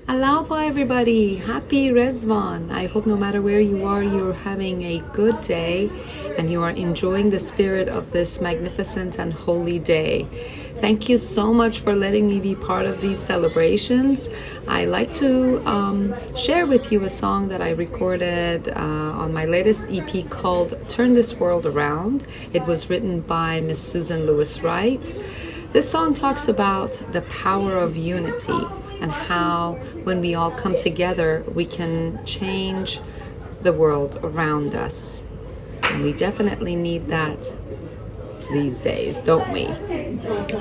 Aloha everybody, happy Rizvan. I hope no matter where you are, you're having a good day and you are enjoying the spirit of this magnificent and holy day. Thank you so much for letting me be part of these celebrations. I like to share with you a song that I recorded on my latest EP called Turn This World Around. It was written by Miss Susan Lewis Wright. This song talks about the power of unity and how when we all come together, we can change the world around us. And we definitely need that these days, don't we?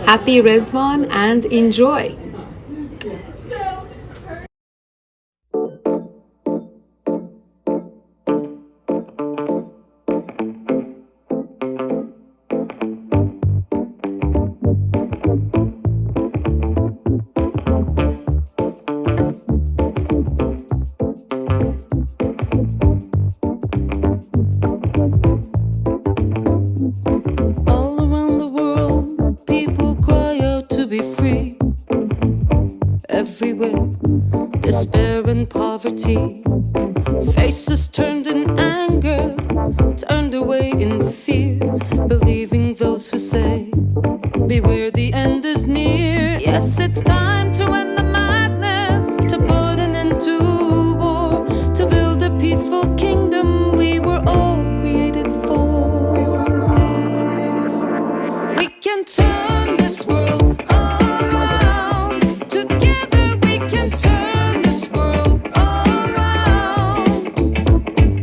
Happy Rizvan and enjoy! Despair and poverty, faces turned in anger, turned away in fear, believing those who say, beware the end is near. Yes, it's time to end the madness, to put an end to war, to build a peaceful kingdom we were all created for. We can turn this world around, together we can turn this world around.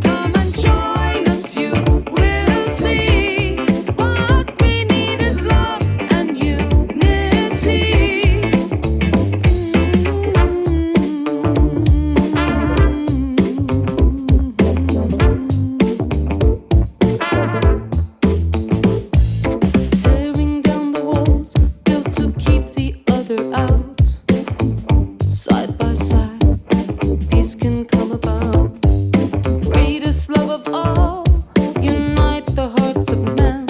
Come and join us, you will see. What we need is love and unity. Tearing down the walls built to keep the other out. Side by side, peace can come about. Greatest love of all, unite the hearts of man,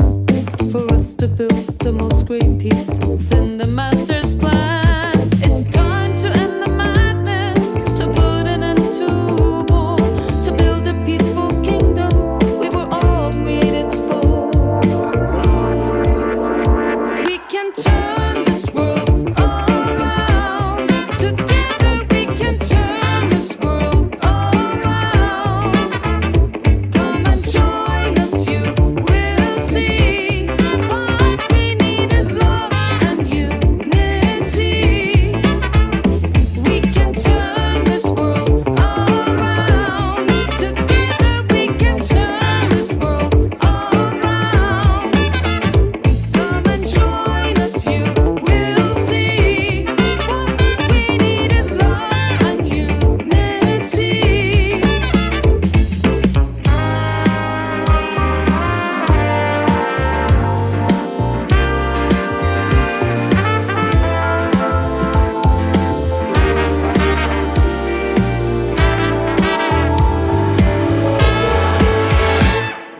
for us to build the most great peace. It's in the Master's plan. It's time to end the madness, to put an end to war, to build a peaceful kingdom we were all created for. We can turn this world around, together we can turn this world around. Come and join us, you will see. What we need is love and unity. We can turn this world around, together we can turn this world around. Come and join us, you will see. What we need is love and unity.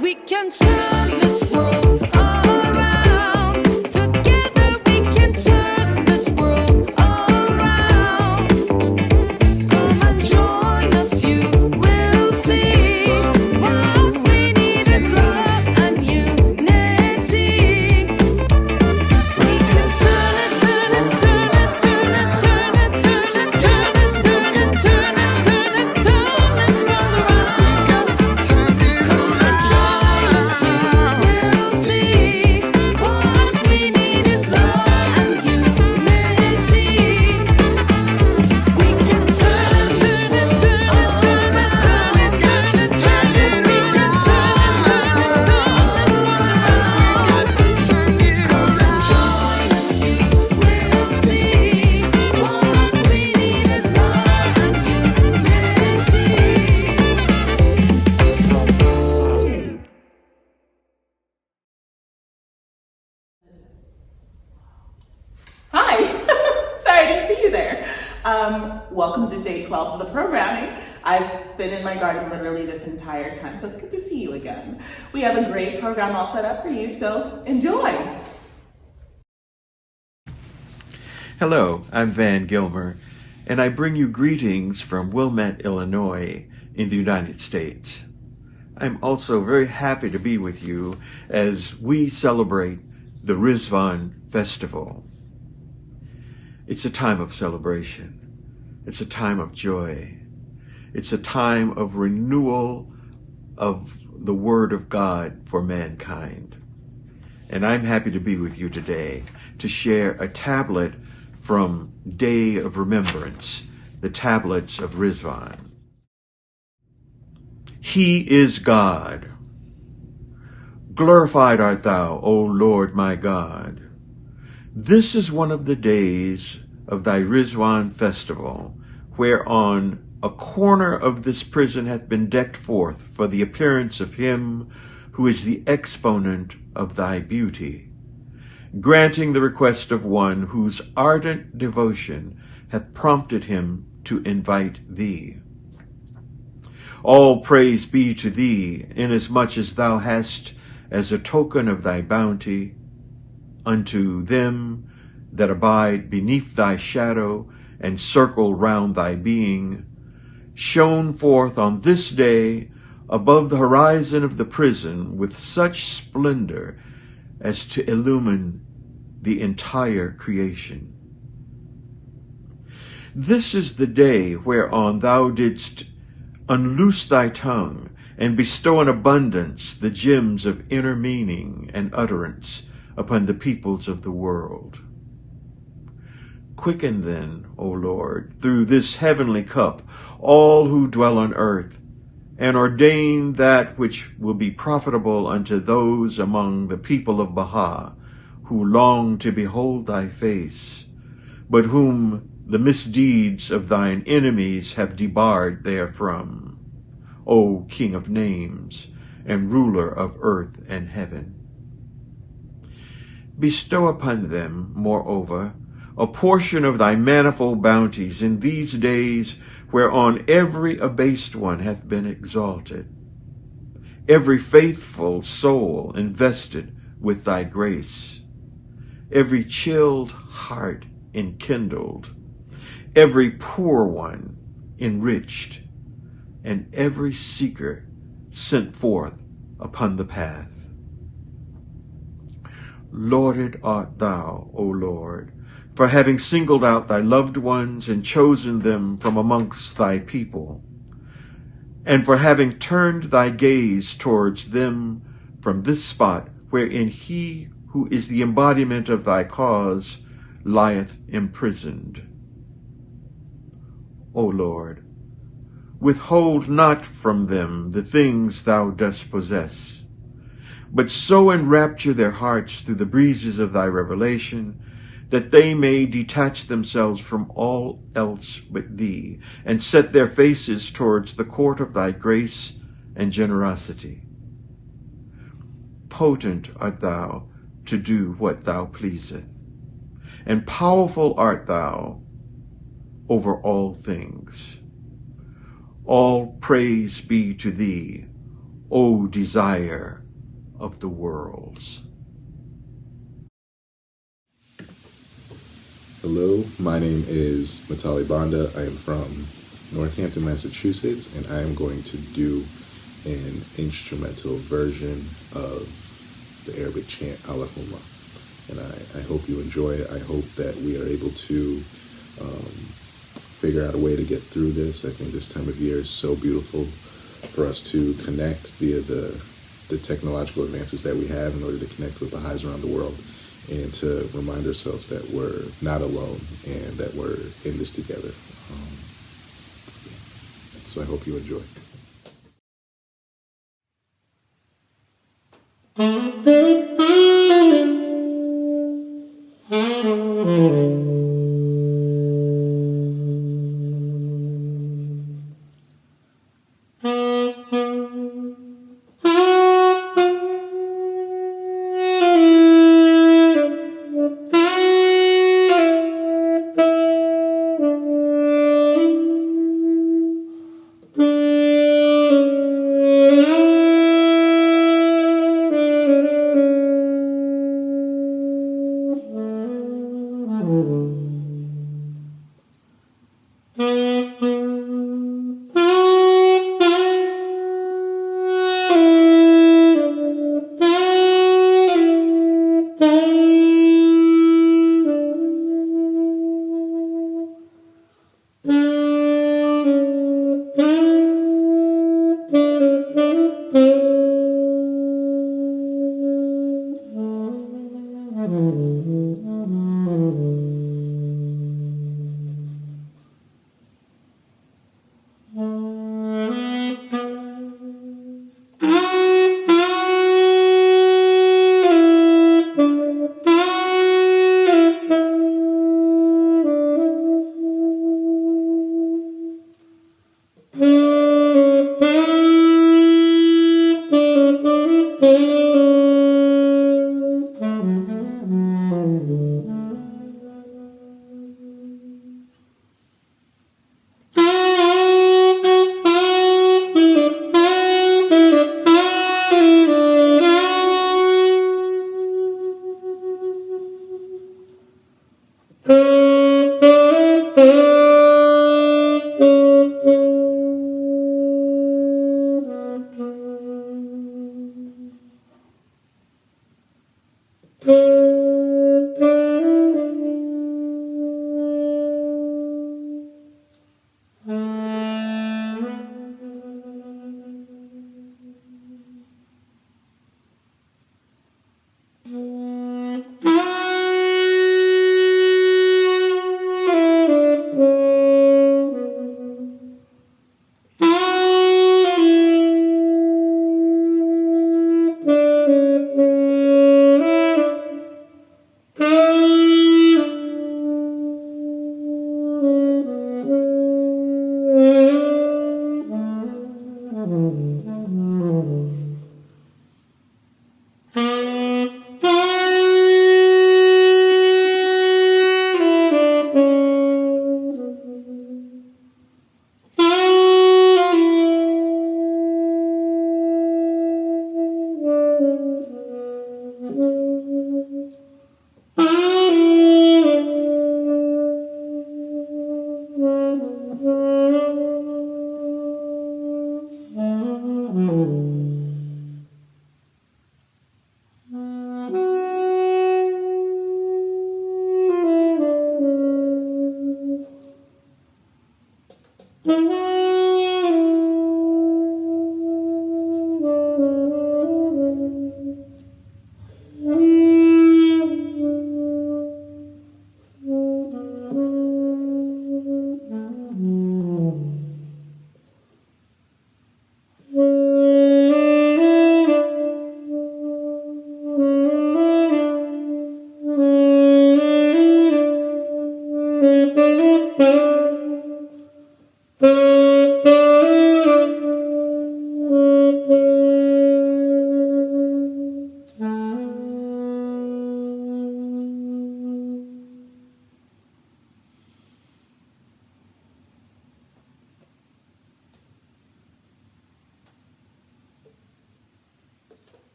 We can turn this world around, together we can turn this world around. Come and join us, you will see. What we need is love and unity. We can turn it, turn it, turn it, turn it, turn it, turn it, turn it, turn it, turn it, turn it, turn this world around. Come and join us, you will see. What we need is love and unity. We can turn it, turn it, turn it, turn it, turn it, turn it, turn it. We can turn it, turn it, turn this world around. Come and join us, you will see. What we need is love and unity. Hi! Sorry, I didn't see you there. Welcome to day 12 of the programming. I've been in my garden literally this entire time, so it's good to see you again. We have a great program all set up for you, so enjoy. Hello, I'm Van Gilmer, and I bring you greetings from Wilmette, Illinois, in the United States. I'm also very happy to be with you as we celebrate the Rizvan Festival. It's a time of celebration. It's a time of joy. It's a time of renewal of the Word of God for mankind. And I'm happy to be with you today to share a tablet from Day of Remembrance, the Tablets of Rizvan. He is God. Glorified art thou, O Lord my God. This is one of the days of thy Rizvan festival, whereon a corner of this prison hath been decked forth for the appearance of him who is the exponent of thy beauty, granting the request of one whose ardent devotion hath prompted him to invite thee. All praise be to thee, inasmuch as thou hast, as a token of thy bounty, unto them that abide beneath thy shadow and circle round thy being, shone forth on this day above the horizon of the prison with such splendor as to illumine the entire creation. This is the day whereon thou didst unloose thy tongue and bestow in abundance the gems of inner meaning and utterance upon the peoples of the world. Quicken then, O Lord, through this heavenly cup, all who dwell on earth, and ordain that which will be profitable unto those among the people of Baha, who long to behold thy face, but whom the misdeeds of thine enemies have debarred therefrom, O King of names, and ruler of earth and heaven. Bestow upon them, moreover, a portion of thy manifold bounties in these days whereon every abased one hath been exalted, every faithful soul invested with thy grace, every chilled heart enkindled, every poor one enriched, and every seeker sent forth upon the path. Lauded art thou, O Lord, for having singled out thy loved ones and chosen them from amongst thy people, and for having turned thy gaze towards them from this spot wherein he who is the embodiment of thy cause lieth imprisoned. O Lord, withhold not from them the things thou dost possess, but so enrapture their hearts through the breezes of thy revelation, that they may detach themselves from all else but thee, and set their faces towards the court of thy grace and generosity. Potent art thou to do what thou pleaseth, and powerful art thou over all things. All praise be to thee, O desire of the worlds. Hello, my name is Mtali Banda. I am from Northampton, Massachusetts, and I am going to do an instrumental version of the Arabic chant Allahumma. And I hope you enjoy it. I hope that we are able to figure out a way to get through this. I think this time of year is so beautiful for us to connect via the technological advances that we have in order to connect with Baha'is around the world, and to remind ourselves that we're not alone and that we're in this together. So I hope you enjoy.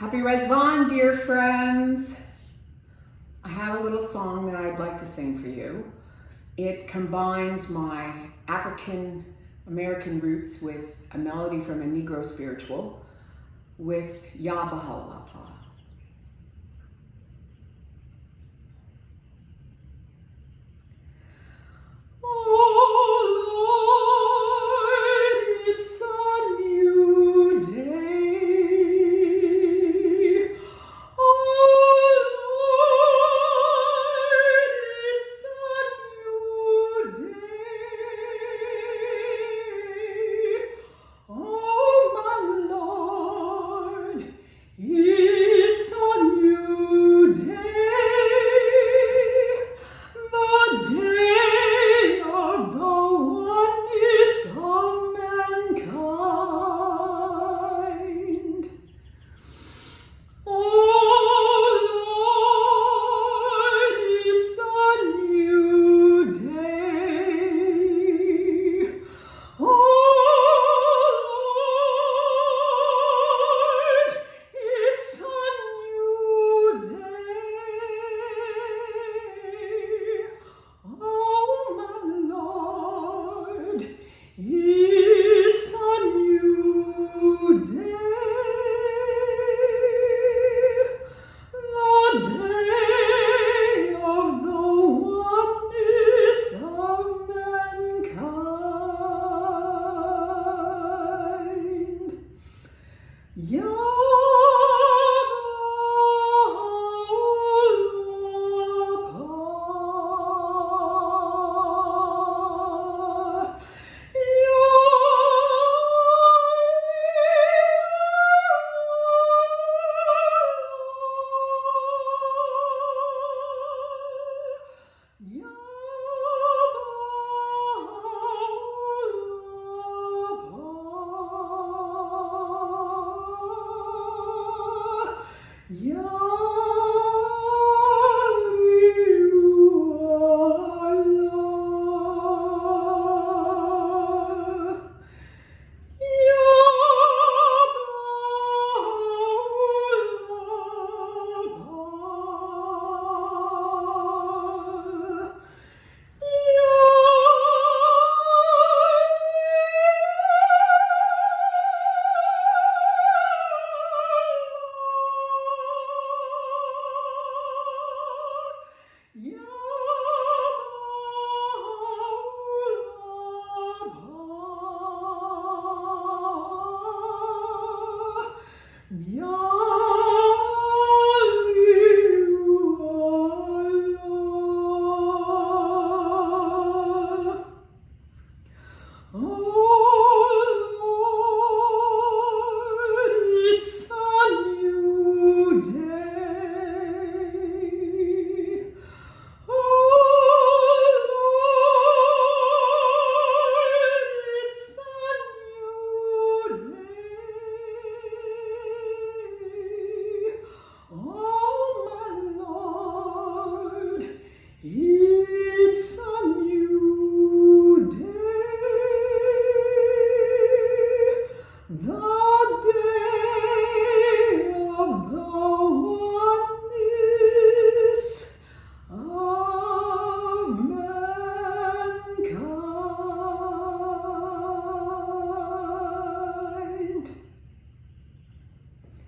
Happy Rizvan, dear friends. I have a little song that I'd like to sing for you. It combines my African American roots with a melody from a Negro spiritual with Ya Baha'u'llah. It's a new day. Oh Lord, it's a new day. Oh my Lord,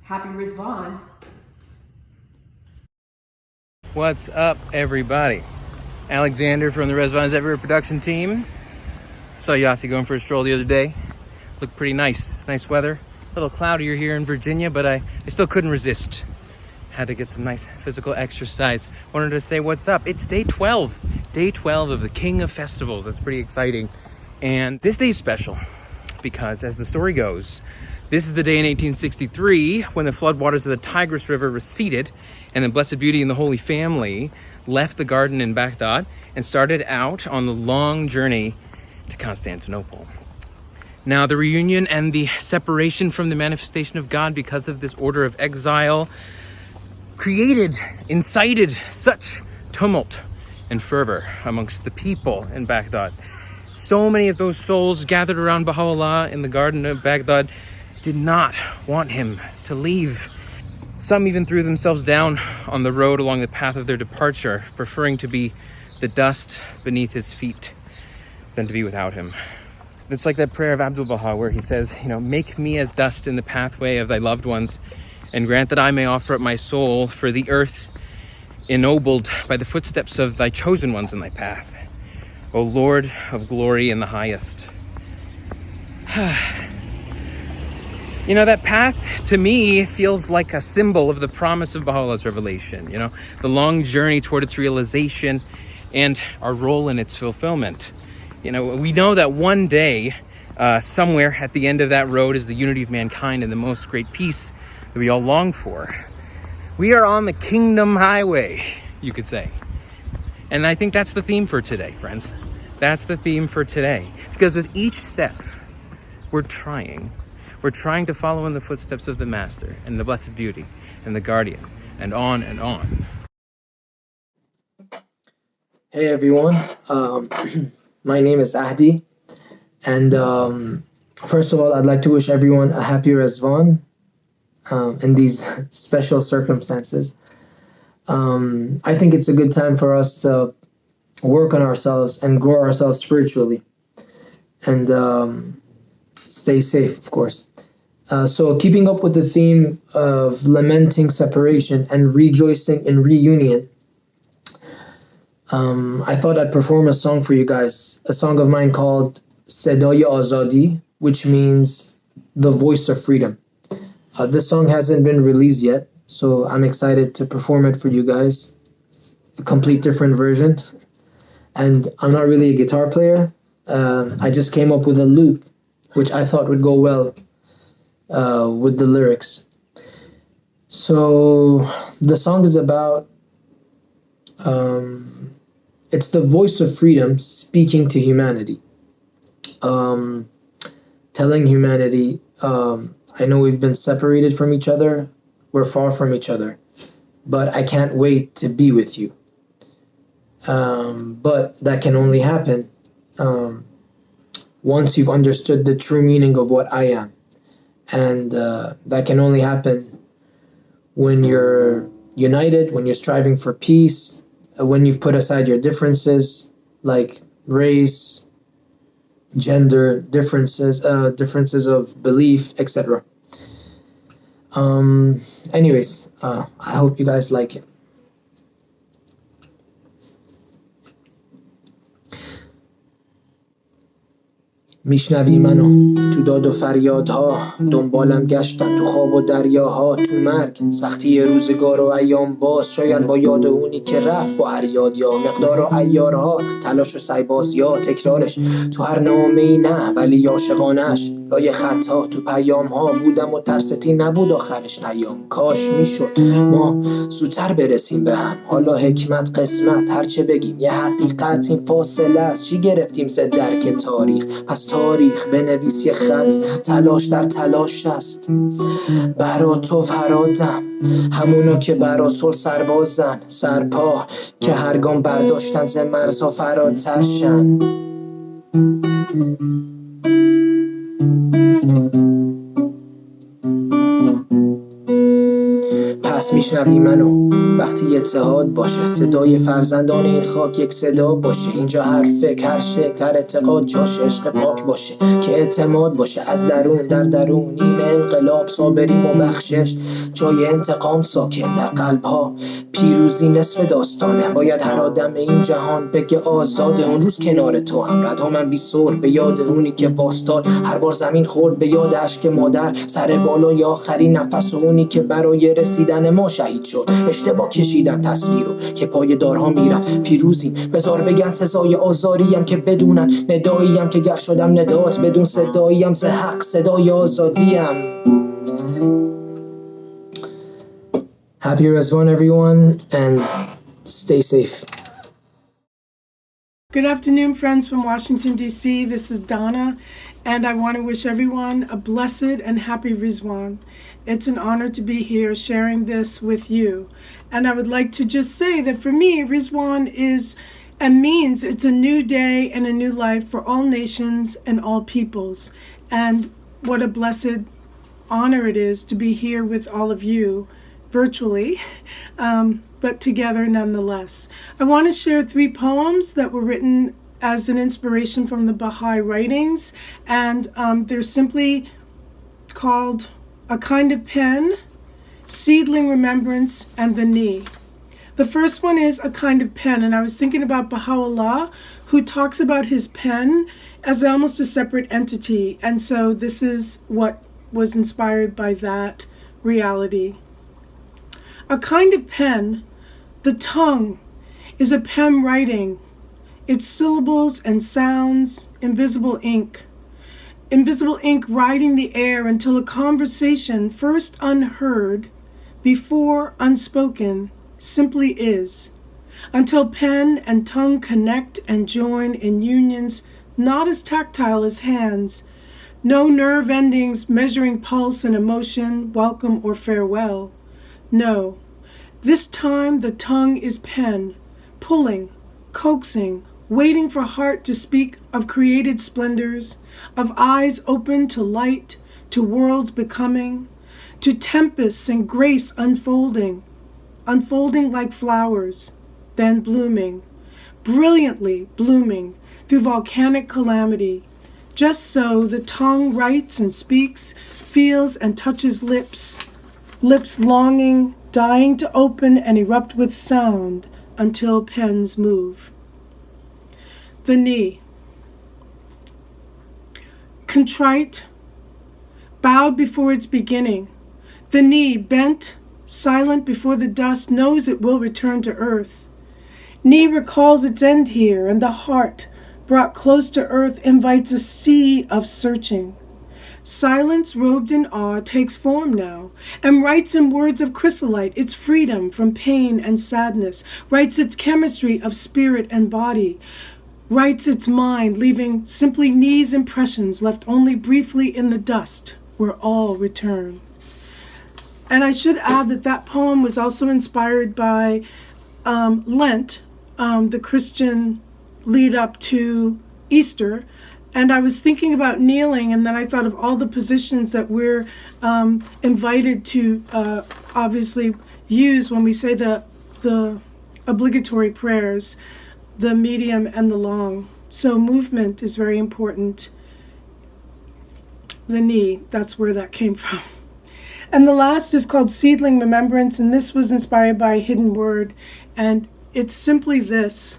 Happy Rizvan. What's up, everybody? Alexander from the Rizvan's Everywhere production team. Saw Yossi going for a stroll the other day. Looked pretty nice. Nice weather. A little cloudier here in Virginia, but I still couldn't resist. Had to get some nice physical exercise. Wanted to say what's up. It's day 12. Day 12 of the King of Festivals. That's pretty exciting. And this day is special because, as the story goes, this is the day in 1863 when the floodwaters of the Tigris River receded and the Blessed Beauty and the Holy Family left the garden in Baghdad and started out on the long journey to Constantinople. Now, the reunion and the separation from the manifestation of God because of this order of exile incited such tumult and fervor amongst the people in Baghdad. So many of those souls gathered around Baha'u'llah in the garden of Baghdad did not want him to leave. Some even threw themselves down on the road along the path of their departure, preferring to be the dust beneath his feet than to be without him. It's like that prayer of Abdul-Baha where he says, make me as dust in the pathway of thy loved ones, and grant that I may offer up my soul for the earth, ennobled by the footsteps of thy chosen ones in thy path. O Lord of glory in the highest. That path to me feels like a symbol of the promise of Baha'u'llah's revelation, the long journey toward its realization and our role in its fulfillment. We know that one day, somewhere at the end of that road is the unity of mankind and the most great peace that we all long for. We are on the kingdom highway, you could say. And I think that's the theme for today, friends. That's the theme for today. Because with each step, we're trying to follow in the footsteps of the Master and the Blessed Beauty and the Guardian, and on and on. Hey everyone, my name is Ahdi, and first of all, I'd like to wish everyone a happy Rizvan in these special circumstances. I think it's a good time for us to work on ourselves and grow ourselves spiritually, and stay safe, of course. So keeping up with the theme of lamenting separation and rejoicing in reunion, I thought I'd perform a song for you guys, a song of mine called Sedaya Azadi, which means the voice of freedom. This song hasn't been released yet, so I'm excited to perform it for you guys. A complete different version. And I'm not really a guitar player. I just came up with a loop, which I thought would go well with the lyrics. So the song is about, it's the voice of freedom speaking to humanity. Telling humanity, I know we've been separated from each other, we're far from each other, but I can't wait to be with you. But that can only happen once you've understood the true meaning of what I am. And that can only happen when you're united, when you're striving for peace, when you've put aside your differences like race, gender, differences of belief, etc. Anyways, I hope you guys like it. میشنوی منو تو داد و فریادها، دنبالم گشتن تو خواب و دریاها، تو مرگ سختی روزگار و ایام باز، شاید با یاد اونی که رفت با هر یاد، یا مقدار و ایارها، تلاش و سعی باز، یا تکرارش تو هر نامه‌ای نه ولی عاشقانش، لای خطها تو پیامها بودم و ترستی نبود آخرش نیام. کاش میشد ما زودتر برسیم به هم، حالا حکمت قسمت هرچه بگیم یه حقیقت این فاصله است، چی گرفتیم ز درک تاریخ؟ پس تاریخ بنویس یه خط، تلاش در تلاش است، برا تو فرادم همونا که برا صلح سربازن، سرپا که هر گام برداشتن ز مرزها فراترشن. پس میشنوی منو وقتی اتحاد باشه، صدای فرزندان این خاک یک صدا باشه، اینجا هر فکر هر شکل هر اعتقاد جاشه، عشق پاک باشه که اعتماد باشه، از درون در درون این انقلاب صابریم و بخشش، جای انتقام ساکن در قلبها، پیروزی نصف داستانه، باید هر آدم این جهان بگه آزاده، اون روز کنار تو هم ردها من بی سر، به یاد اونی که باستاد هر بار زمین خورد، به یاد اشک مادر سر بالای آخرین نفس، اونی که برای رسیدن ما شهید شد، اشتباه کشیدن تصویرو که پای دارها میرن، پیروزیم بذار بگن سزای آزاریم که بدونن، نداییم که گر شدم ندات بدون صداییم ز حق صدای آزادیم. Happy Rizvan, everyone, and stay safe. Good afternoon, friends from Washington, D.C. This is Donna, and I want to wish everyone a blessed and happy Rizvan. It's an honor to be here sharing this with you. And I would like to just say that for me, Rizvan is and means it's a new day and a new life for all nations and all peoples. And what a blessed honor it is to be here with all of you virtually, but together nonetheless. I want to share 3 poems that were written as an inspiration from the Baha'i writings, and they're simply called A Kind of Pen, Seedling Remembrance, and The Knee. The first one is A Kind of Pen, and I was thinking about Baha'u'llah, who talks about his pen as almost a separate entity, and so this is what was inspired by that reality. A kind of pen, the tongue, is a pen writing, its syllables and sounds, invisible ink. Invisible ink riding the air until a conversation first unheard, before unspoken, simply is. Until pen and tongue connect and join in unions not as tactile as hands, no nerve endings measuring pulse and emotion, welcome or farewell. No, this time the tongue is pen, pulling, coaxing, waiting for heart to speak of created splendors, of eyes open to light, to worlds becoming, to tempests and grace unfolding, unfolding like flowers, then blooming, brilliantly blooming through volcanic calamity. Just so the tongue writes and speaks, feels and touches lips, lips longing, dying to open and erupt with sound until pens move. The knee. Contrite, bowed before its beginning, The knee, bent, silent before the dust, knows it will return to earth. Knee recalls its end here, and the heart, brought close to earth, invites a sea of searching. Silence, robed in awe, takes form now, and writes in words of chrysolite its freedom from pain and sadness, writes its chemistry of spirit and body, writes its mind, leaving simply knees impressions left only briefly in the dust, where all return. And I should add that that poem was also inspired by Lent, the Christian lead up to Easter. And I was thinking about kneeling, and then I thought of all the positions that we're invited to obviously use when we say the obligatory prayers, the medium and the long. So movement is very important. The knee, that's where that came from. And the last is called Seedling Remembrance, and this was inspired by a hidden word. And it's simply this.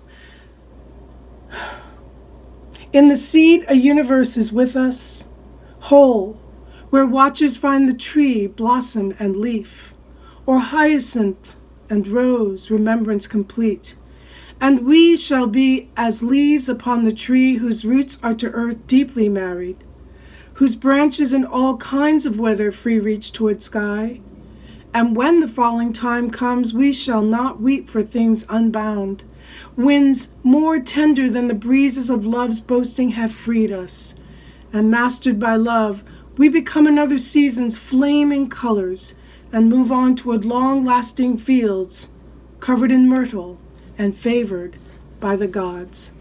In the seed, a universe is with us, whole, where watchers find the tree, blossom, and leaf, or hyacinth and rose, remembrance complete. And we shall be as leaves upon the tree whose roots are to earth deeply married, whose branches in all kinds of weather free reach toward sky. And when the falling time comes, we shall not weep for things unbound. Winds more tender than the breezes of love's boasting have freed us. And mastered by love, we become another season's flaming colors and move on toward long-lasting fields covered in myrtle and favored by the gods.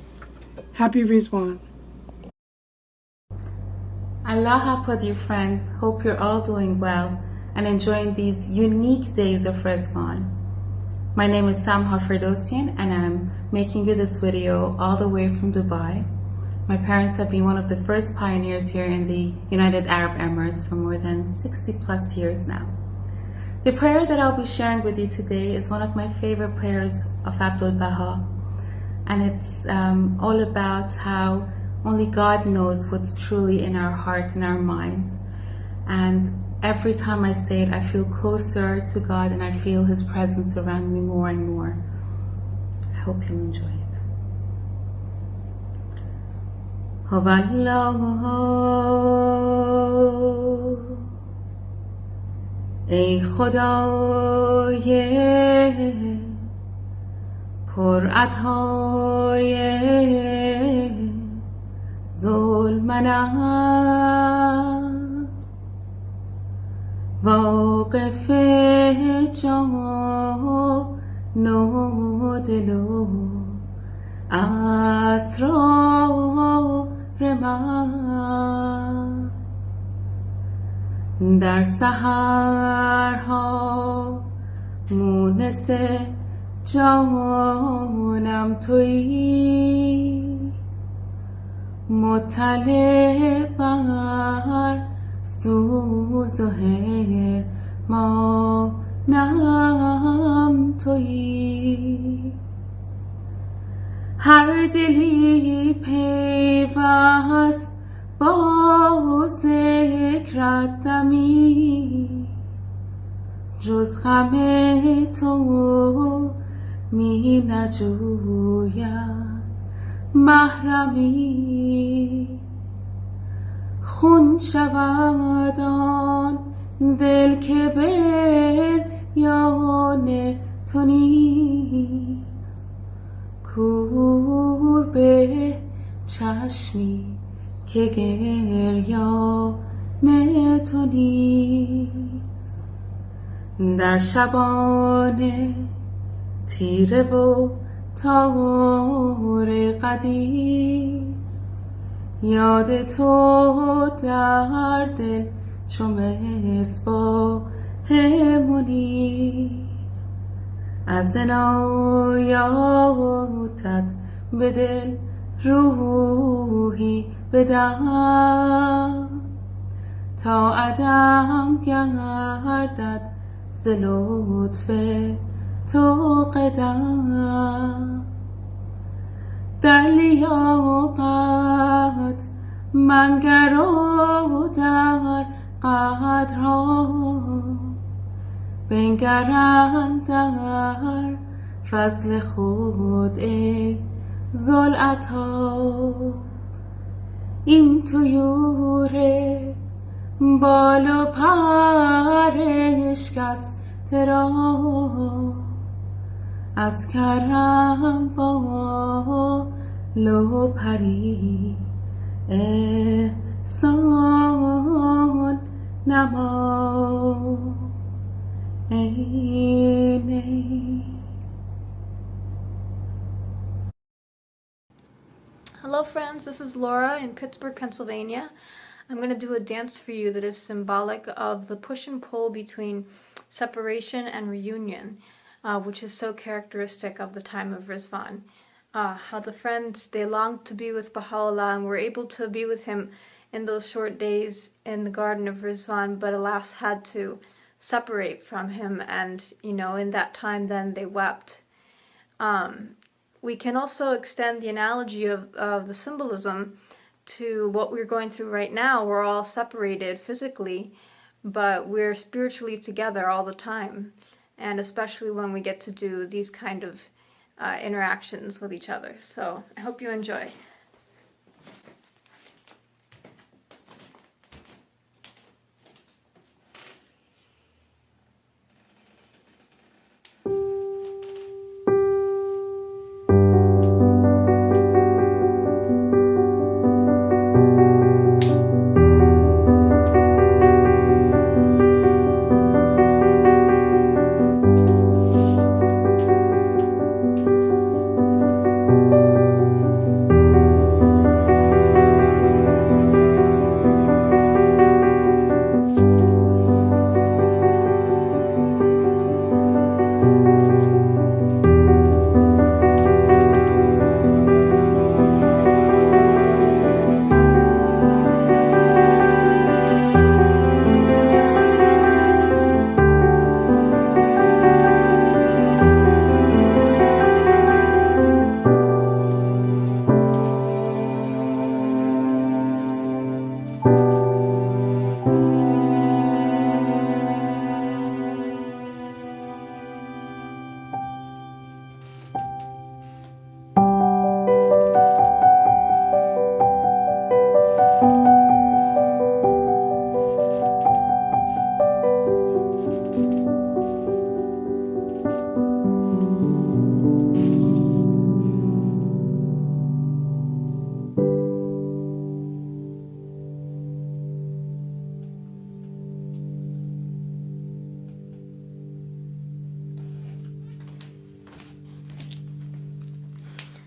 Happy Rizvan. Allahumma, dear friends, hope you're all doing well and enjoying these unique days of Rizvan. My name is Samha Ferdowsian, and I'm making you this video all the way from Dubai. My parents have been one of the first pioneers here in the United Arab Emirates for more than 60 plus years now. The prayer that I'll be sharing with you today is one of my favorite prayers of Abdul-Baha, and it's all about how only God knows what's truly in our heart and our minds. And every time I say it, I feel closer to God and I feel His presence around me more and more. I hope you enjoy it. Allah, ای خدای پر عطای ظلمنم واقف جان و دل و اسرار من در سحرها مونس جانم تویی مطلع بر سوز و حرمانم تویی هر دلی پیوست با ذکرت دمی جز غم تو می نجوید محرمی خون شود آن دل که بریان تو نیست کور به چشمی که گریان تو نیست در شبانه تیره و تار قدیر یاد تو در دل چو مصباح منیر از عنایاتت به دل روحی بدم تا عدم گردد ز لطف تو قدم در لیاقت منگر و در قدرها بنگرند در فضل خود ای ذوالعطا این طیور بال و پرشکسته را از کرم بال و پری احسان نما ای نی. Hello friends, this is Laura in Pittsburgh, Pennsylvania. I'm going to do a dance for you that is symbolic of the push and pull between separation and reunion, which is so characteristic of the time of Rizvan. How the friends, they longed to be with Baha'u'llah and were able to be with him in those short days in the garden of Rizvan, but alas had to separate from him, and in that time then they wept. We can also extend the analogy of the symbolism to what we're going through right now. We're all separated physically, but we're spiritually together all the time, and especially when we get to do these kind of interactions with each other. So I hope you enjoy.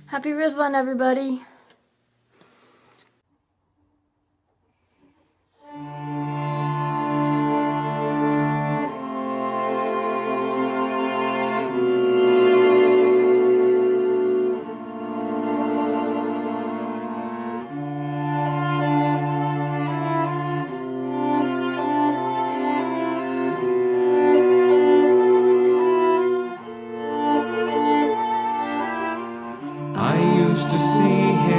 Happy Rizvan, everybody. I used to see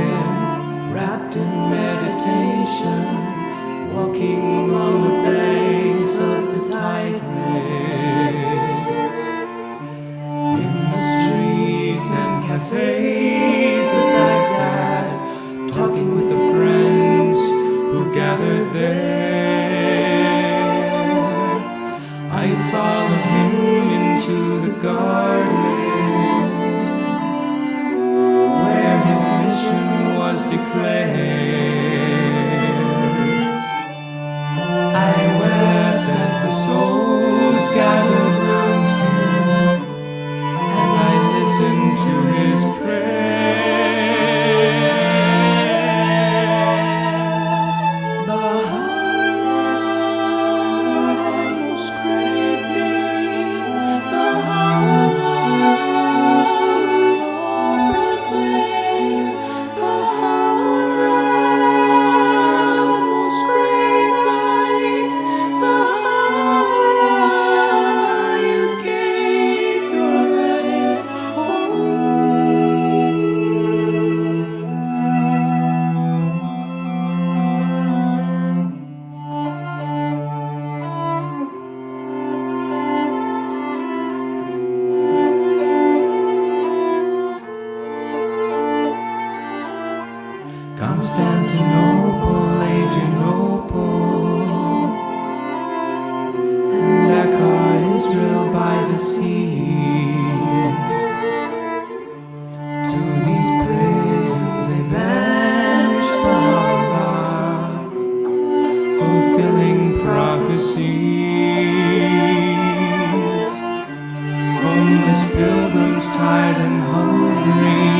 tired and hungry.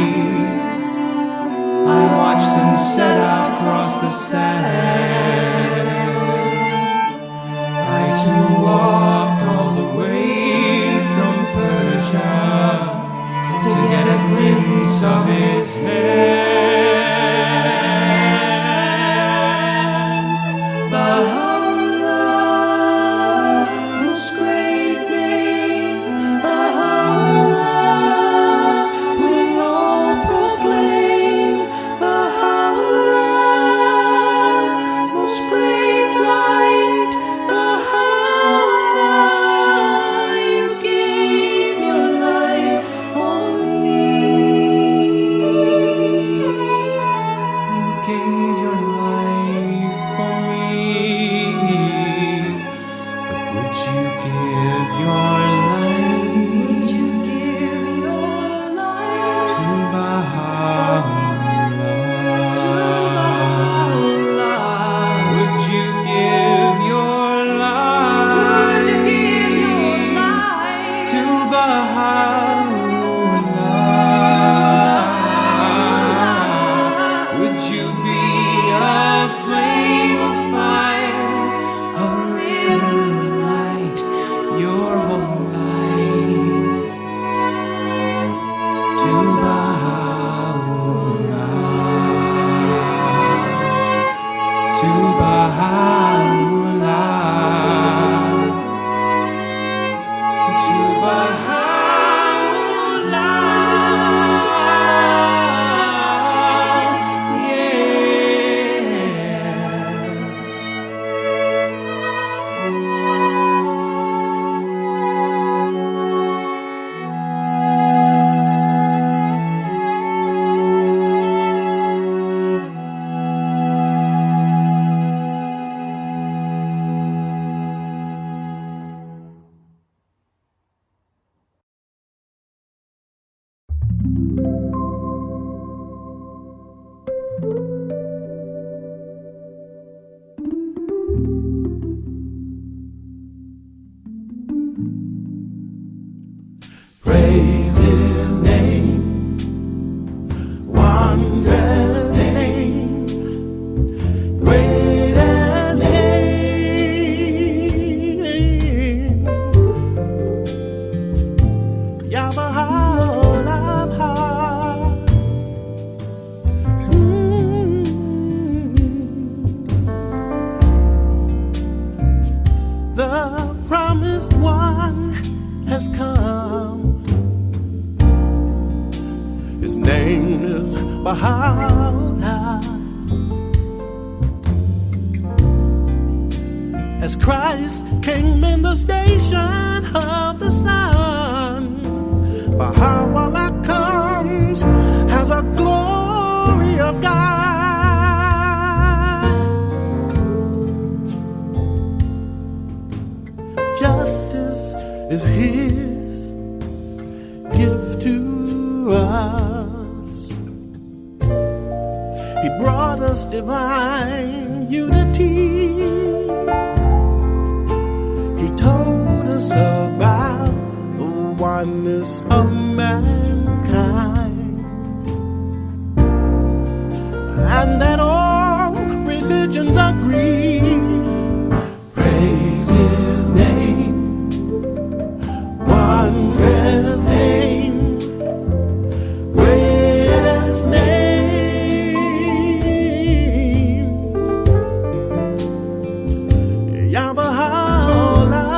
I watched them set out across the sand. I too walked all the way from Persia to get a glimpse of his hand. Baha'u'llah, most great name, Baha'u'llah, we all proclaim. Baha'u'llah, most great light, Baha'u'llah, you gave your life for me. You gave your life for me. But would you give your life? Would you give your life to Baha'u'llah? To Baha'u'llah. Would you give your life? Would you give your life to Baha'u'llah? Would you be a flame of fire, a river of light, your whole life to Baha'u'llah, to Baha'u'llah, to Baha'u'llah, yes. Praise His name, wondrous name, greatest name, Ya Bahá'u'l-Abhá. The promised one has come. His name is Baha'u'llah. As Christ came in the station of the sun, Baha'u'llah comes as a glory of God. Justice is His gift to us. He brought us divine unity. He told us about the oneness of mankind, and that all religions agree. Praise His name, wondrous name, greatest name, Ya Bahá'u'lláh.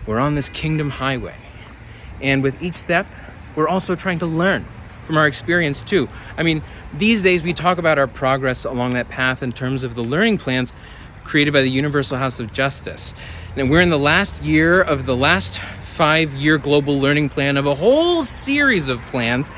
We're on this kingdom highway. And with each step, we're also trying to learn from our experience too. I mean, these days we talk about our progress along that path in terms of the learning plans created by the Universal House of Justice. And we're in the last year of the last 5-year global learning plan of a whole series of plans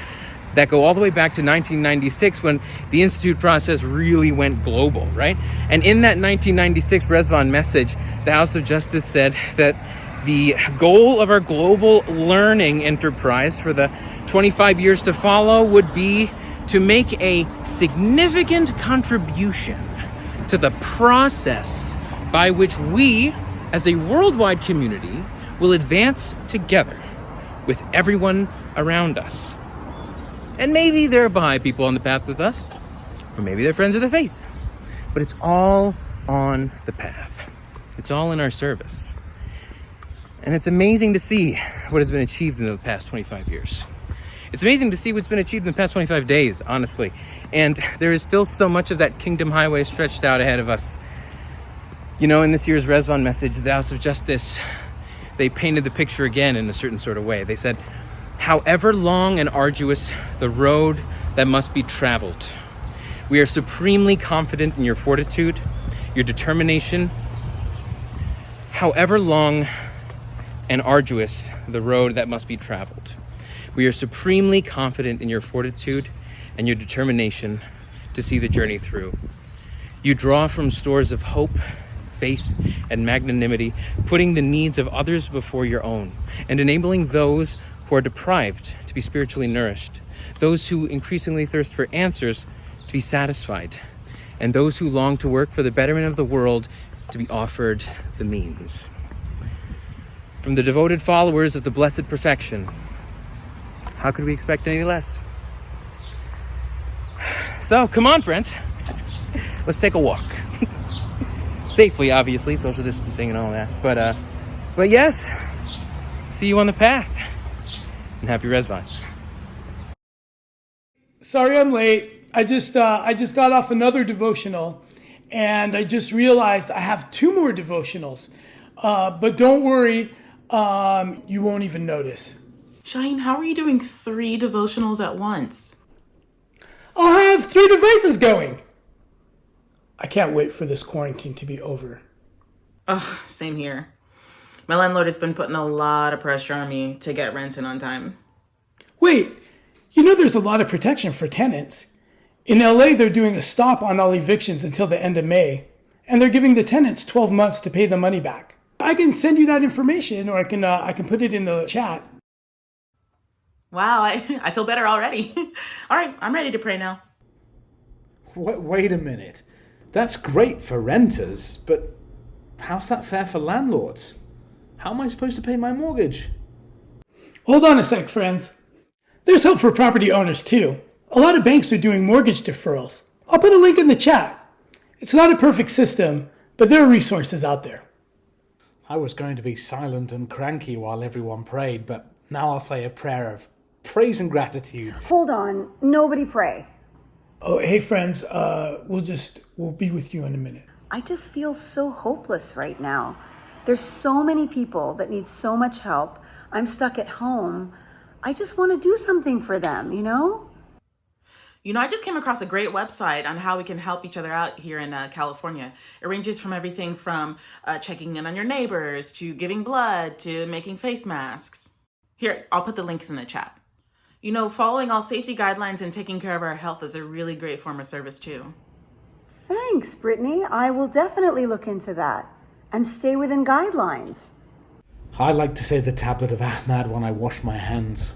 that go all the way back to 1996 when the Institute process really went global, right? And in that 1996 Rizvan message, the House of Justice said that the goal of our global learning enterprise for the 25 years to follow would be to make a significant contribution to the process by which we, as a worldwide community, will advance together with everyone around us. And maybe there are Baha'i people on the path with us, or maybe they're friends of the faith. But it's all on the path. It's all in our service. And it's amazing to see what has been achieved in the past 25 years. It's amazing to see what's been achieved in the past 25 days, honestly. And there is still so much of that kingdom highway stretched out ahead of us. You know, in this year's Rizvan message, the House of Justice, they painted the picture again in a certain sort of way. They said, however long and arduous the road that must be traveled, we are supremely confident in your fortitude, your determination. However long and arduous the road that must be traveled, we are supremely confident in your fortitude and your determination to see the journey through. You draw from stores of hope, faith, and magnanimity, putting the needs of others before your own, and enabling those who are deprived to be spiritually nourished, those who increasingly thirst for answers to be satisfied, and those who long to work for the betterment of the world to be offered the means. From the devoted followers of the Blessed Perfection, how could we expect any less? So, come on, friends. Let's take a walk. Safely, obviously, social distancing and all that. But yes, see you on the path. And happy Rizvan. Sorry I'm late. I just got off another devotional, and I just realized I have 2 more devotionals. But don't worry, you won't even notice. Shaheen, how are you doing 3 devotionals at once? I'll have 3 devices going. I can't wait for this quarantine to be over. Ugh, same here. My landlord has been putting a lot of pressure on me to get rent in on time. Wait, you know there's a lot of protection for tenants. In LA, they're doing a stop on all evictions until the end of May, and they're giving the tenants 12 months to pay the money back. I can send you that information, or I can put it in the chat. Wow, I feel better already. All right, I'm ready to pray now. Wait a minute. That's great for renters, but how's that fair for landlords? How am I supposed to pay my mortgage? Hold on a sec, friends. There's help for property owners too. A lot of banks are doing mortgage deferrals. I'll put a link in the chat. It's not a perfect system, but there are resources out there. I was going to be silent and cranky while everyone prayed, but now I'll say a prayer of praise and gratitude. Hold on, nobody pray. Oh, hey friends, we'll be with you in a minute. I just feel so hopeless right now. There's so many people that need so much help. I'm stuck at home. I just want to do something for them, you know? You know, I just came across a great website on how we can help each other out here in California. It ranges from everything from checking in on your neighbors to giving blood to making face masks. Here, I'll put the links in the chat. You know, following all safety guidelines and taking care of our health is a really great form of service too. Thanks, Brittany. I will definitely look into that and stay within guidelines. I like to say the Tablet of Ahmad when I wash my hands.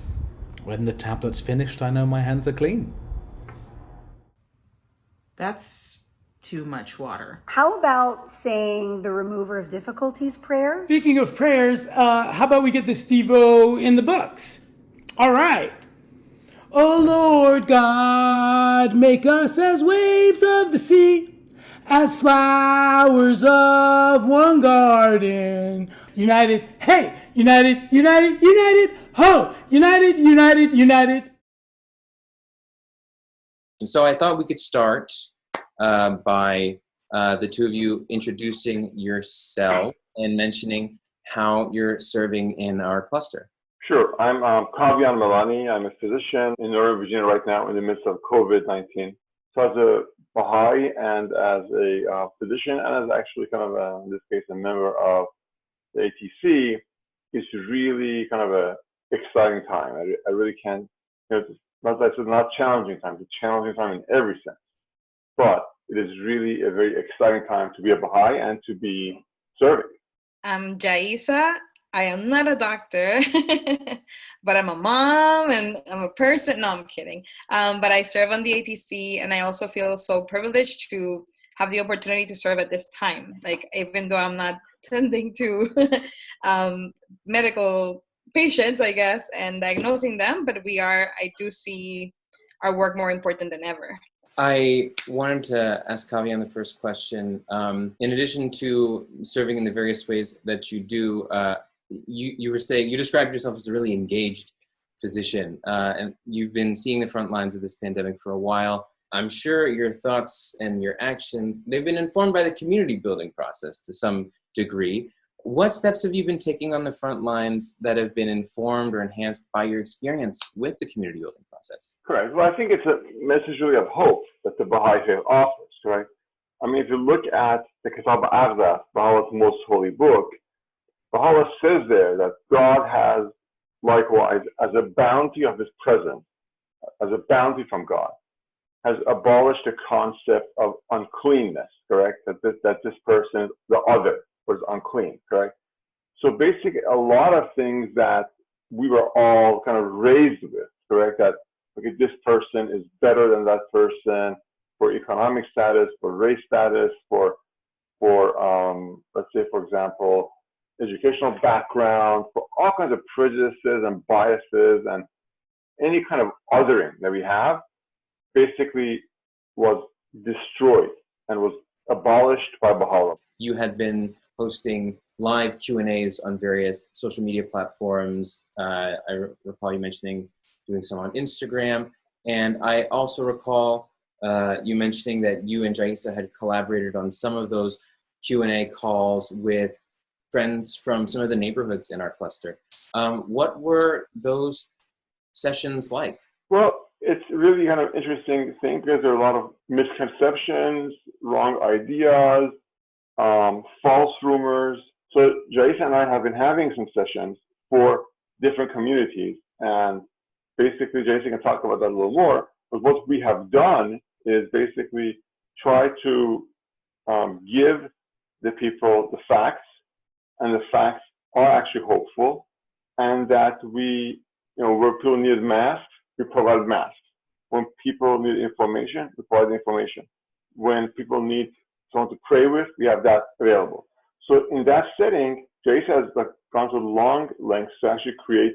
When the tablet's finished, I know my hands are clean. That's too much water. How about saying the remover of difficulties prayer? Speaking of prayers, how about we get this Devo in the books? All right. O Lord God, make us as waves of the sea, as flowers of one garden. United, hey, united, united, united, ho, united, united, united. So I thought we could start by the two of you introducing yourself and mentioning how you're serving in our cluster. Sure. I'm Kavian Milani. I'm a physician in Northern Virginia right now in the midst of COVID-19. So as a Baha'i and as a physician and as actually kind of, in this case, a member of the ATC, it's really kind of a exciting time. I really can't, it's not challenging time. It's a challenging time in every sense. But it is really a very exciting time to be a Baha'i and to be serving. I'm Jaisa. I am not a doctor, but I'm a mom and I'm a person. No, I'm kidding. But I serve on the ATC, and I also feel so privileged to have the opportunity to serve at this time. Like, even though I'm not tending to medical patients, I guess, and diagnosing them, but I do see our work more important than ever. I wanted to ask Kavian the first question. In addition to serving in the various ways that you do, you were saying, you described yourself as a really engaged physician, and you've been seeing the front lines of this pandemic for a while. I'm sure your thoughts and your actions, they've been informed by the community building process to some degree. What steps have you been taking on the front lines that have been informed or enhanced by your experience with the community building process? Correct. Well, I think it's a message really of hope that the Baha'i faith offers, correct? I mean, if you look at the Tablet of Bahá'u'lláh, Baha'u'llah's most holy book, Baha'u'llah says there that God has likewise, as a bounty of his presence, as a bounty from God, has abolished the concept of uncleanness, correct? That this person, the other, was unclean, correct? So basically, a lot of things that we were all kind of raised with, correct? That, okay, this person is better than that person for economic status, for race status, for let's say, for example, educational background, for all kinds of prejudices and biases and any kind of othering that we have, basically was destroyed and was abolished by Baha'u'llah. You had been hosting live Q&As on various social media platforms. I recall you mentioning doing some on Instagram. And I also recall you mentioning that you and Jaisa had collaborated on some of those Q&A calls with friends from some of the neighborhoods in our cluster. What were those sessions like? Well, it's really kind of interesting thing because there are a lot of misconceptions, wrong ideas, false rumors. So Jaisa and I have been having some sessions for different communities, and basically Jaisa can talk about that a little more. But what we have done is basically try to give the people the facts, and the facts are actually hopeful, and that we, where people need masks, we provide masks. When people need information, we provide information. When people need someone to pray with, we have that available. So in that setting, Jaisa has gone to long lengths to actually create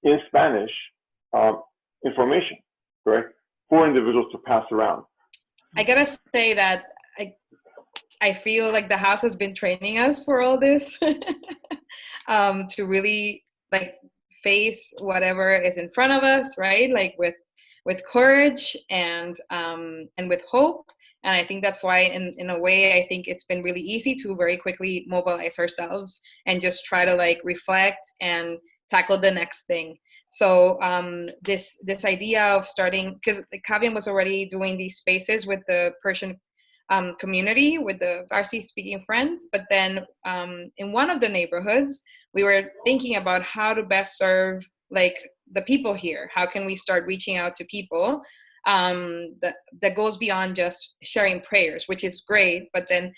in Spanish information, correct, for individuals to pass around. I gotta say that I feel like the house has been training us for all this to really face whatever is in front of us, right? Like with courage and with hope. And I think that's why in a way, I think it's been really easy to very quickly mobilize ourselves and just try to reflect and tackle the next thing. So this idea of starting, because Kavian was already doing these spaces with the Persian community, with the Farsi speaking friends, but then in one of the neighborhoods, we were thinking about how to best serve the people here. How can we start reaching out to people that goes beyond just sharing prayers, which is great, but then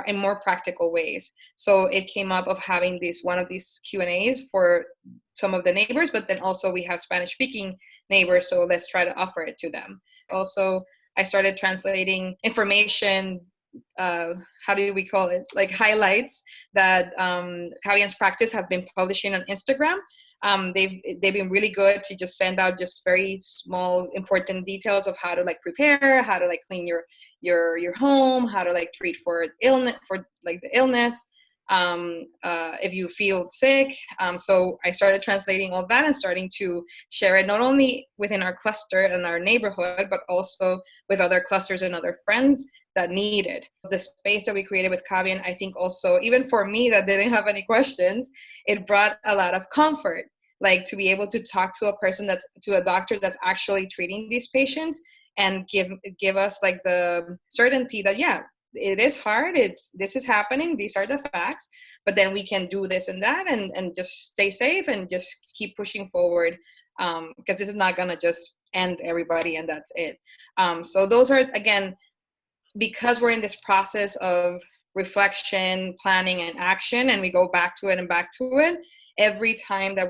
in more practical ways. So it came up of having one of these Q&As for some of the neighbors, but then also we have Spanish speaking neighbors, so let's try to offer it to them. Also, I started translating information, how do we call it, highlights that Kavian's practice have been publishing on Instagram. They've been really good to just send out just very small important details of how to prepare, how to clean your home, how to treat for illness, the illness. if you feel sick. So I started translating all that and starting to share it not only within our cluster and our neighborhood, but also with other clusters and other friends that need it. The space that we created with Kavian, I think also, even for me that didn't have any questions, it brought a lot of comfort. Like to be able to talk to a doctor that's actually treating these patients and give us like the certainty that, yeah, it is hard, this is happening, these are the facts, but then we can do this and that and just stay safe and just keep pushing forward, because this is not gonna just end everybody and that's it. So those are, again, because we're in this process of reflection, planning, and action, and we go back to it and back to it, every time that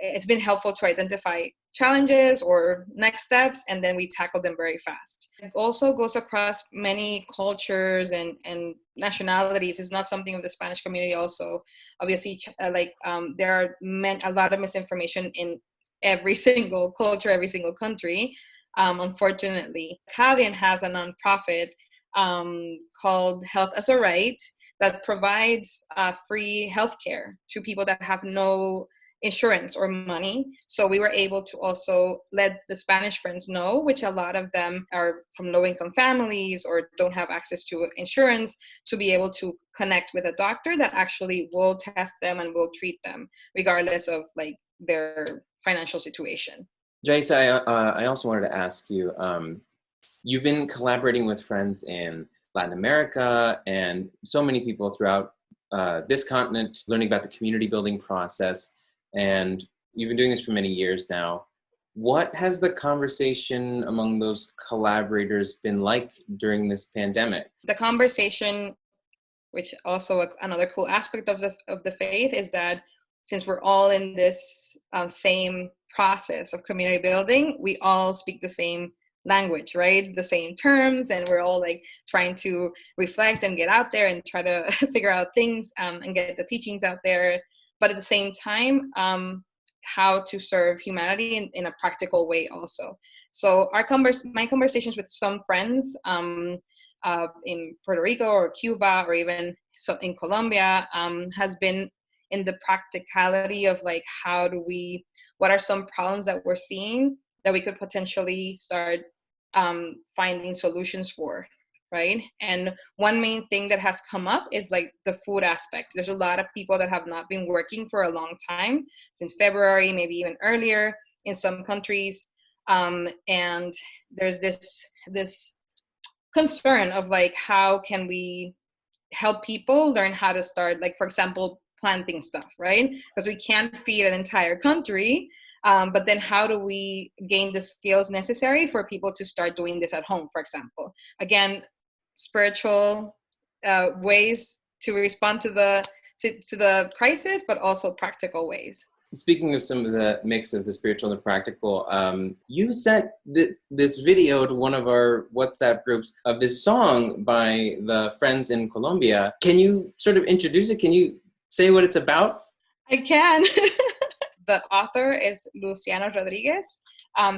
it's been helpful to identify challenges or next steps, and then we tackle them very fast. It also goes across many cultures and nationalities. It's not something of the Spanish community also. Obviously, there are a lot of misinformation in every single culture, every single country, unfortunately. Kavian has a nonprofit called Health as a Right that provides free healthcare to people that have no insurance or money. So we were able to also let the Spanish friends know, which a lot of them are from low-income families or don't have access to insurance, to be able to connect with a doctor that actually will test them and will treat them regardless of like their financial situation. Jaisa, I also wanted to ask you, you've been collaborating with friends in Latin America and so many people throughout this continent, learning about the community building process. And you've been doing this for many years now. What has the conversation among those collaborators been like during this pandemic? The conversation, which also another cool aspect of the faith, is that since we're all in this same process of community building, we all speak the same language, right? The same terms, and we're all like trying to reflect and get out there and try to figure out things and get the teachings out there. But at the same time, how to serve humanity in a practical way also. So my conversations with some friends in Puerto Rico or Cuba or even in Colombia has been in the practicality of like, what are some problems that we're seeing that we could potentially start finding solutions for, right? And one main thing that has come up is like the food aspect. There's a lot of people that have not been working for a long time, since February, maybe even earlier in some countries. And there's this concern of like, how can we help people learn how to start, like, for example, planting stuff, right? Because we can't feed an entire country. But then how do we gain the skills necessary for people to start doing this at home, for example? Again, spiritual ways to respond to the crisis, but also practical ways. Speaking of some of the mix of the spiritual and the practical, you sent this video to one of our WhatsApp groups of this song by the friends in Colombia. Can you sort of introduce it? Can you say what it's about? I can. The author is Luciano Rodriguez.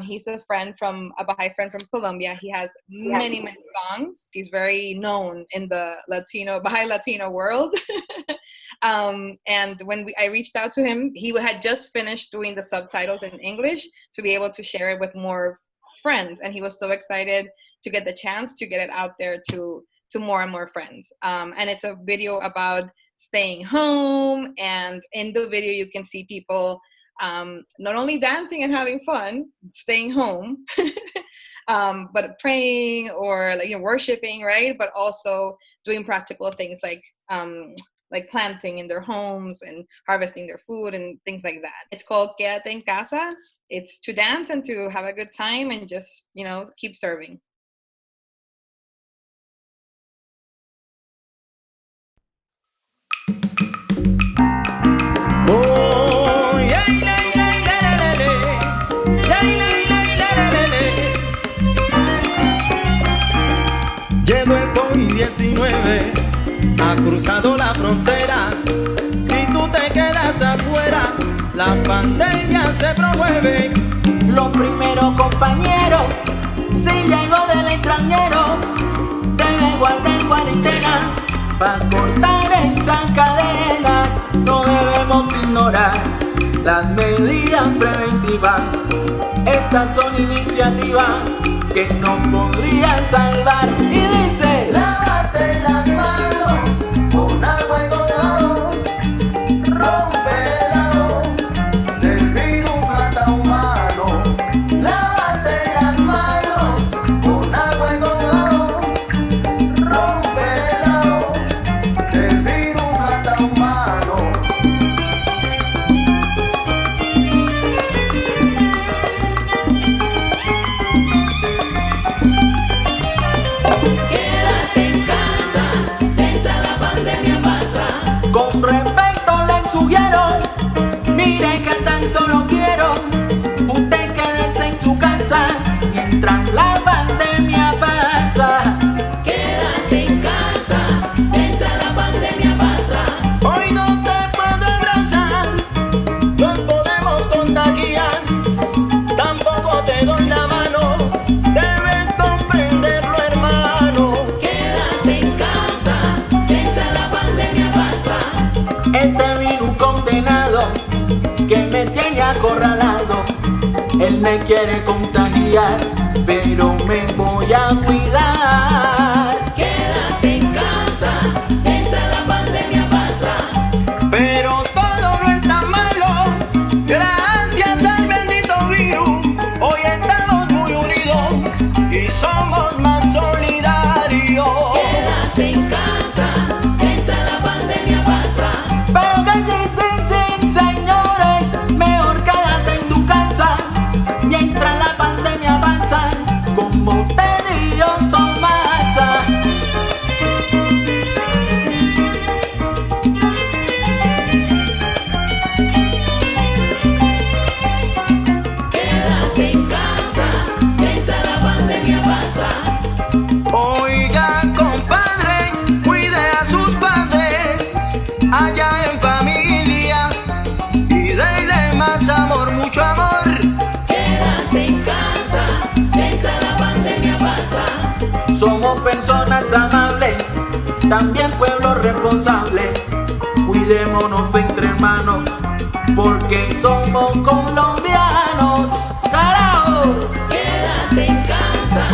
He's a Baha'i friend from Colombia. He has many songs. He's very known in the Baha'i Latino world. And when I reached out to him, he had just finished doing the subtitles in English to be able to share it with more friends. And he was so excited to get the chance to get it out there to more and more friends. And it's a video about staying home. And in the video, you can see people not only dancing and having fun, staying home, but praying or worshiping, right? But also doing practical things like planting in their homes and harvesting their food and things like that. It's called Quédate en Casa. It's to dance and to have a good time and just, keep serving. Llegó el COVID-19, ha cruzado la frontera. Si tú te quedas afuera, la pandemia se promueve. Lo primero, compañero, si llego del extranjero, debe guardar cuarentena para cortar esa cadena. No debemos ignorar las medidas preventivas. Estas son iniciativas que nos podrían salvar. Y dice: lávate las manos con agua y con jabón, rompe el jabón del virus mata humano. Lávate las manos con agua y con jabón, rompe el jabón del virus mata humano. quédate en casa, mientras la pandemia pasa. Con respeto le sugiero, mire que tanto lo quiero. Usted quédese en su casa mientras la pandemia pasa. Quédate en casa mientras la pandemia pasa. Hoy no te puedo abrazar, nos podemos contagiar. Tampoco te doy la mano, debes comprenderlo, hermano. Quédate en casa mientras la pandemia pasa. Este virus condenado que me tiene acorralado, él me quiere contagiar, pero me voy a cuidar. Quédate en casa mientras la pandemia pasa. Pero todo no está malo, gracias al bendito virus. Hoy estamos muy unidos y somos más solidarios. Quédate en casa mientras la pandemia pasa. Pero que sí, señores, mejor quédate en tu casa mientras la pandemia avanza, como te digo, Tomasa. Quédate en casa mientras la pandemia pasa. Oiga, compadre, cuide a sus padres allá en familia y denle más amor, mucho amor. Quédate en casa mientras la pandemia pasa. Somos personas amables, también pueblos responsables. Cuidémonos entre hermanos, porque somos colombianos. ¡Carajo! Quédate en casa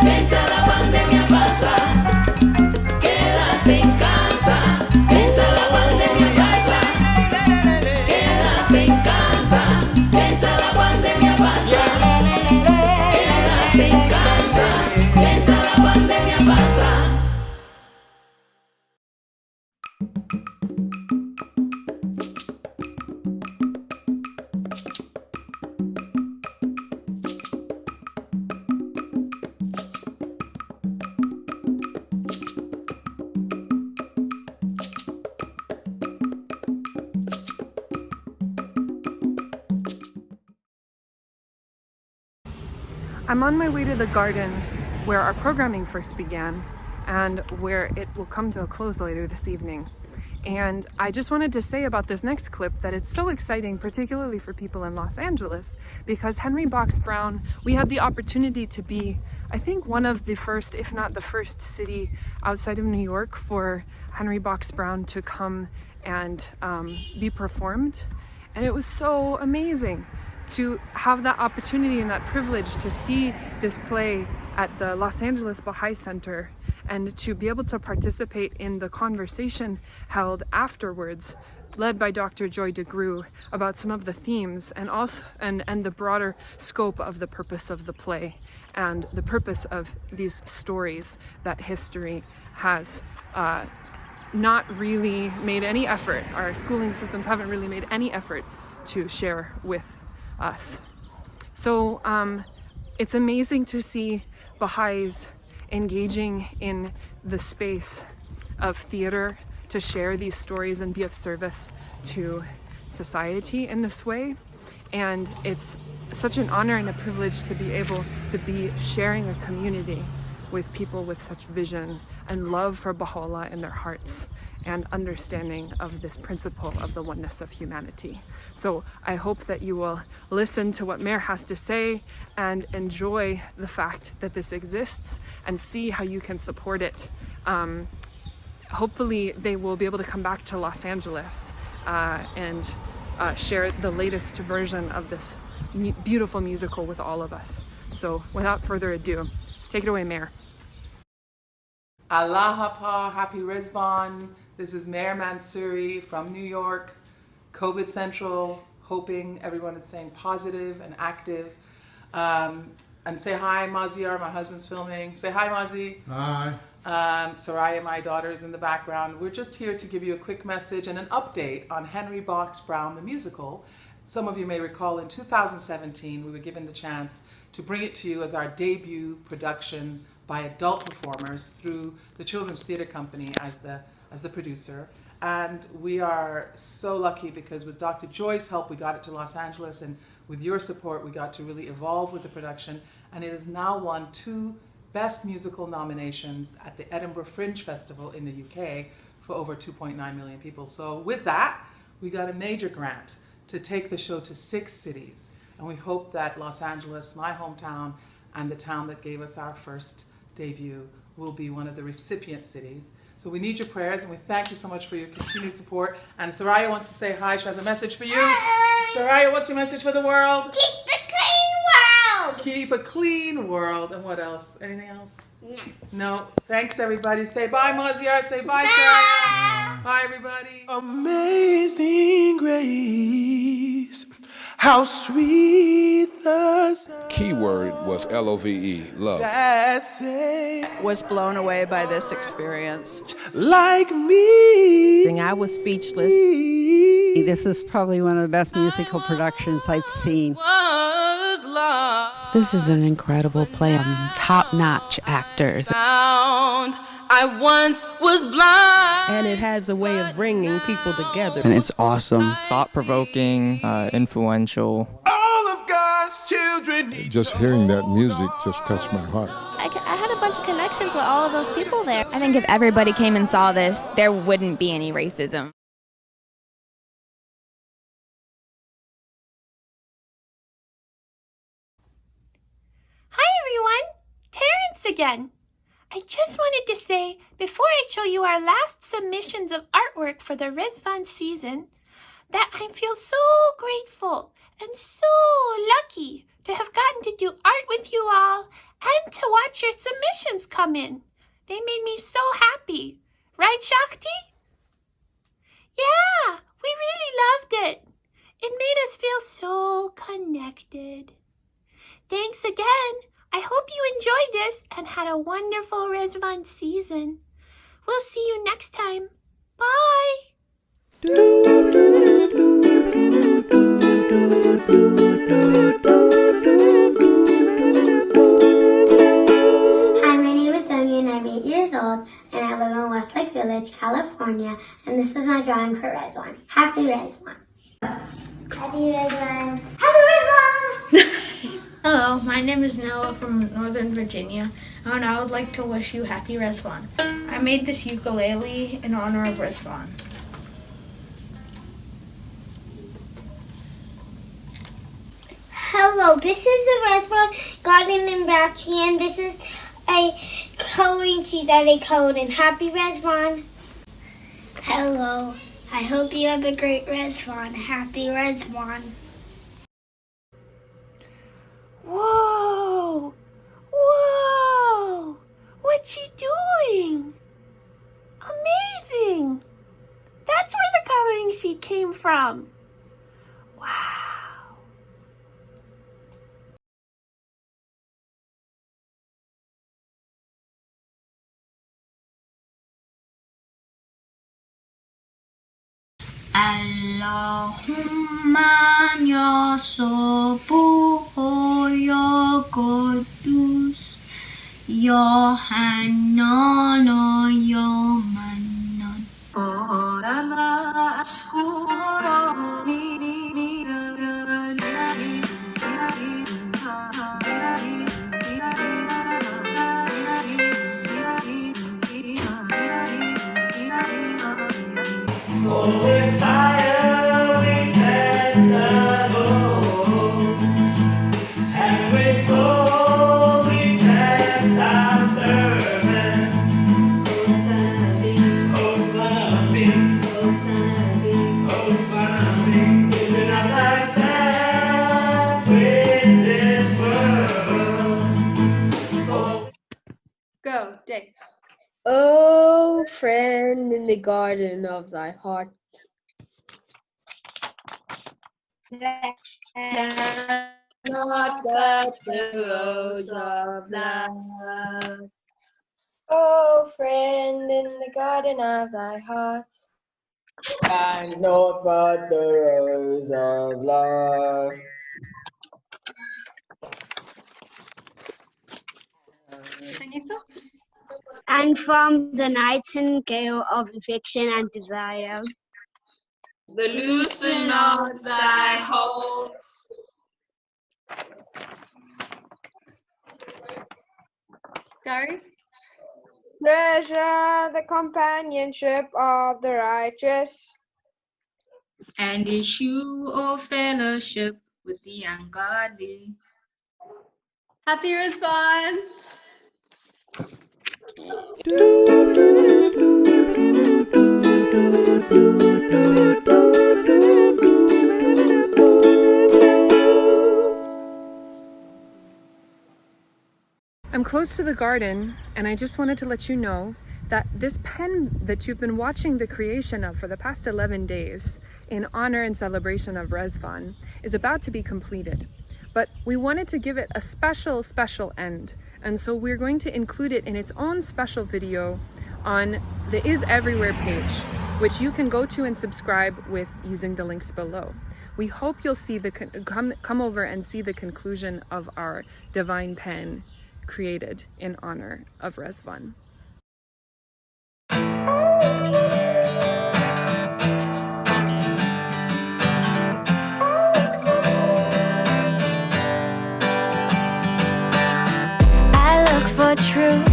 mientras la pandemia pasa. Quédate en casa mientras la pandemia pasa. Quédate en casa mientras la pandemia pasa. Quédate en casa mientras la pandemia pasa. I'm on my way to the garden where our programming first began and where it will come to a close later this evening. And I just wanted to say about this next clip that it's so exciting, particularly for people in Los Angeles, because Henry Box Brown, we had the opportunity to be, I think, one of the first, if not the first city outside of New York for Henry Box Brown to come and be performed. And it was so amazing to have that opportunity and that privilege to see this play at the Los Angeles Baha'i Center and to be able to participate in the conversation held afterwards, led by Dr. Joy DeGroux, about some of the themes and also and the broader scope of the purpose of the play and the purpose of these stories that history has not really made any effort, our schooling systems haven't really made any effort to share with us. So it's amazing to see Baha'is engaging in the space of theater to share these stories and be of service to society in this way. And it's such an honor and a privilege to be able to be sharing a community with people with such vision and love for Baha'u'llah in their hearts and understanding of this principle of the oneness of humanity. So I hope that you will listen to what Mayor has to say and enjoy the fact that this exists and see how you can support it hopefully they will be able to come back to Los Angeles and share the latest version of this beautiful musical with all of us. So without further ado, take it away, Mayor. Allahumma, happy Rizvan. This is Mayor Mansouri from New York, COVID Central, hoping everyone is staying positive and active. And say hi, Maziar, my husband's filming. Say hi, Mazi. Hi. Soraya, my daughter, is in the background. We're just here to give you a quick message and an update on Henry Box Brown, the musical. Some of you may recall in 2017, we were given the chance to bring it to you as our debut production by adult performers through the Children's Theatre Company as the producer. And we are so lucky because with Dr. Joy's help, we got it to Los Angeles, and with your support, we got to really evolve with the production. And it has now won 2 Best Musical nominations at the Edinburgh Fringe Festival in the UK for over 2.9 million people. So with that, we got a major grant to take the show to 6 cities. And we hope that Los Angeles, my hometown, and the town that gave us our first debut will be one of the recipient cities. So we need your prayers, and we thank you so much for your continued support. And Soraya wants to say hi. She has a message for you. Soraya, what's your message for the world? Keep a clean world. Keep a clean world. And what else? Anything else? No. No. Thanks, everybody. Say bye, Maziar. Say bye, Soraya. Bye, everybody. Amazing grace, how sweet the sound Keyword was LOVE, love. that saved Was blown away by this experience. like me. I was speechless. This is probably one of the best musical productions I've seen. This is an incredible play. Top-notch actors. I once was blind. And it has a way of bringing people together. And it's awesome, thought-provoking, influential. All of God's children. Just hearing that music just touched my heart. I had a bunch of connections with all of those people there. I think if everybody came and saw this, there wouldn't be any racism. Hi everyone, Terrence again. I just wanted to say, before I show you our last submissions of artwork for the Rizvan season, that I feel so grateful and so lucky to have gotten to do art with you all and to watch your submissions come in. They made me so happy. Right, Shakti? Yeah, we really loved it. It made us feel so connected. Thanks again. I hope you enjoyed this and had a wonderful Rizvan season. We'll see you next time. Bye. Hi, my name is Donia and I'm 8 years old and I live in Westlake Village, California, and this is my drawing for Rizvan. Happy Rizvan. Happy Rizvan. Happy Rizvan! Hello, my name is Noah from Northern Virginia, and I would like to wish you happy Rizvan. I made this ukulele in honor of Rizvan. Hello, this is a Rizvan garden in Bouchy, and this is a coloring sheet that I colored in. Happy Rizvan. Hello, I hope you have a great Rizvan. Happy Rizvan. Whoa! Whoa! What's she doing? Amazing! That's where the coloring sheet came from. Wow! Allahumma ya Sabuho ya Qudus ya Hannan ya Mannan. For with fire we test the gold, and with gold we test our servants. Go, Dave. Oh, friend in the garden of thy heart. Not but the rose of love. Oh, friend in the garden of thy heart. And not but the rose of love. And from the nightingale of affection and desire. The loosen of thy hopes. Sorry? Treasure the companionship of the righteous. And issue of fellowship with the ungodly. Happy Rizvan! I'm close to the garden, and I just wanted to let you know that this pen that you've been watching the creation of for the past 11 days in honor and celebration of Rizvan is about to be completed. But we wanted to give it a special end, and so we're going to include it in its own special video on the Is Everywhere page, which you can go to and subscribe with using the links below. We hope you'll see come over and see the conclusion of our divine pen created in honor of Rizvan. I look for truth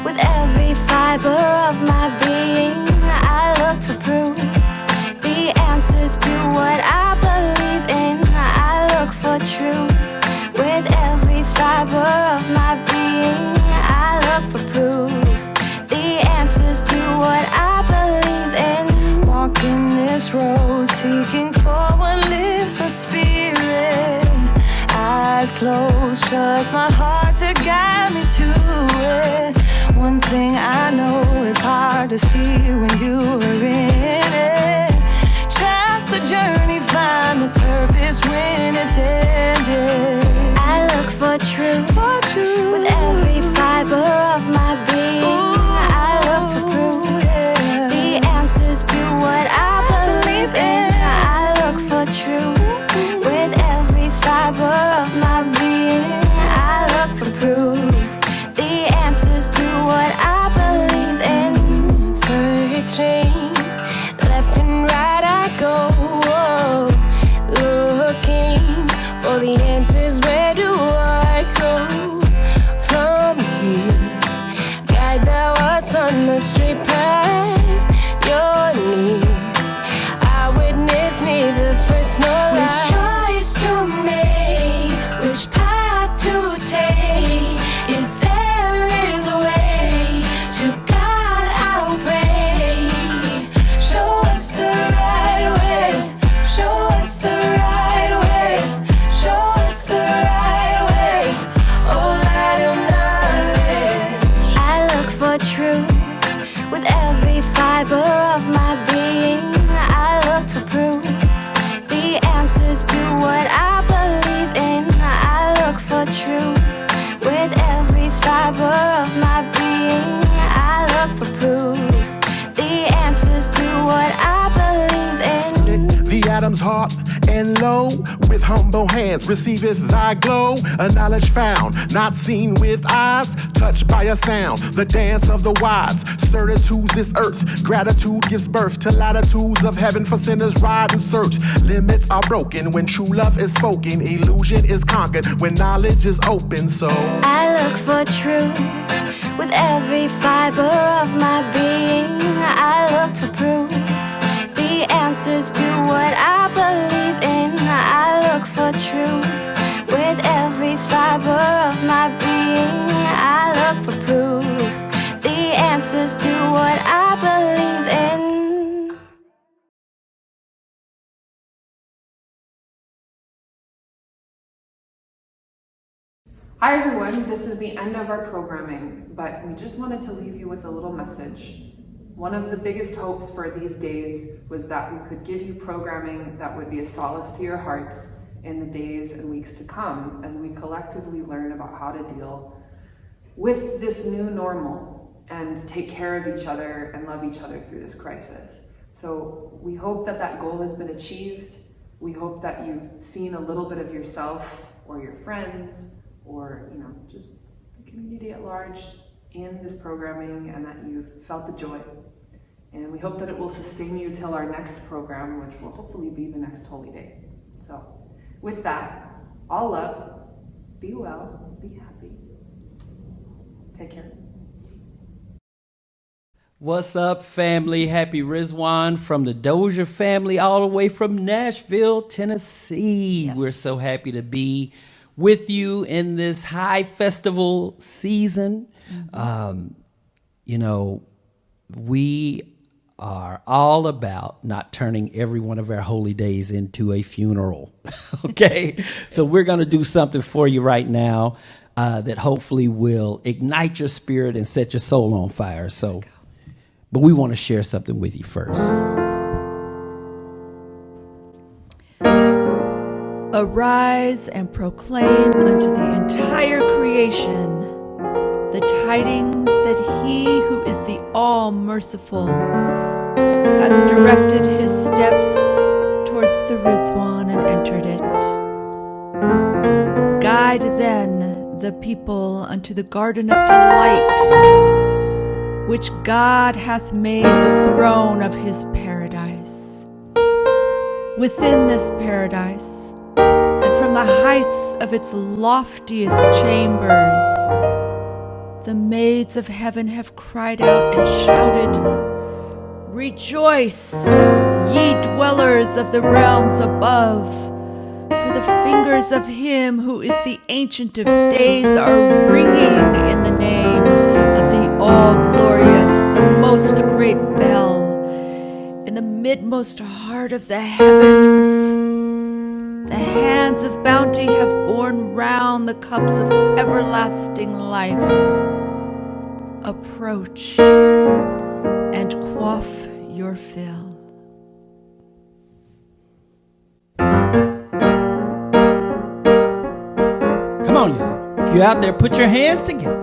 with every fiber of my being. I look for proof, the answers to what I believe in. I look for truth with every fiber of my being. I look for proof, the answers to what I believe in. Walking this road, seeking for what lifts my spirit. Eyes closed, trust my heart to guide me to it. One thing I know, it's hard to see when you are in it. Trust the journey, find the purpose when it's ended. I look for truth, with every fiber of my being. I look for proof, the answers to what I believe in. I look for truth with every fiber of my being. I look for proof, the answers to what I believe in. Searching, left and right I go, looking for the answers. Where do I go from here? Guide thou us on the straight path. You're near, I witness neither first nor last. Which choice to make, which path to take? If there is a way to God, I'll pray. Show us the right way, show us the right way, show us the right way. Oh, light of knowledge. I look for truth with every fiber of my being. I look for proof, the answers to what I believe in. I look for truth with every fiber of my being. I look for proof, the answers to what I believe in. Split the atom's heart and lo, with humble hands receiveth thy glow. A knowledge found, not seen with eyes, touched by a sound, the dance of the wise. Certitude this earth, gratitude gives birth to latitudes of heaven for sinners ride and search. Limits are broken when true love is spoken. Illusion is conquered when knowledge is open. So I look for truth with every fiber of my being. I look for proof, the answers to what I believe in. I look for truth with every fiber of my being. I look for proof, the answers to what I believe in. Hi everyone, this is the end of our programming, but we just wanted to leave you with a little message. One of the biggest hopes for these days was that we could give you programming that would be a solace to your hearts in the days and weeks to come as we collectively learn about how to deal with this new normal and take care of each other and love each other through this crisis. So we hope that that goal has been achieved. We hope that you've seen a little bit of yourself or your friends or just the community at large in this programming and that you've felt the joy. And we hope that it will sustain you till our next program, which will hopefully be the next Holy Day. So with that, all love, be well, be happy. Take care. What's up, family? Happy Rizvan from the Dozier family, all the way from Nashville, Tennessee. Yes. We're so happy to be with you in this high festival season. We are all about not turning every one of our holy days into a funeral. Okay? So we're going to do something for you right now that hopefully will ignite your spirit and set your soul on fire. But we want to share something with you first. Arise and proclaim unto the entire creation the tidings that he who is the all-merciful hath directed his steps towards the Rizwan and entered it. Guide then the people unto the garden of delight, which God hath made the throne of his paradise. Within this paradise, and from the heights of its loftiest chambers, the maids of heaven have cried out and shouted, Rejoice, ye dwellers of the realms above, for the fingers of him who is the Ancient of Days are ringing in the name of the all-glorious, the most great bell. In the midmost heart of the heavens, the hands of bounty have borne round the cups of everlasting life. Approach and quaff your fill. Come on, y'all. If you're out there, put your hands together.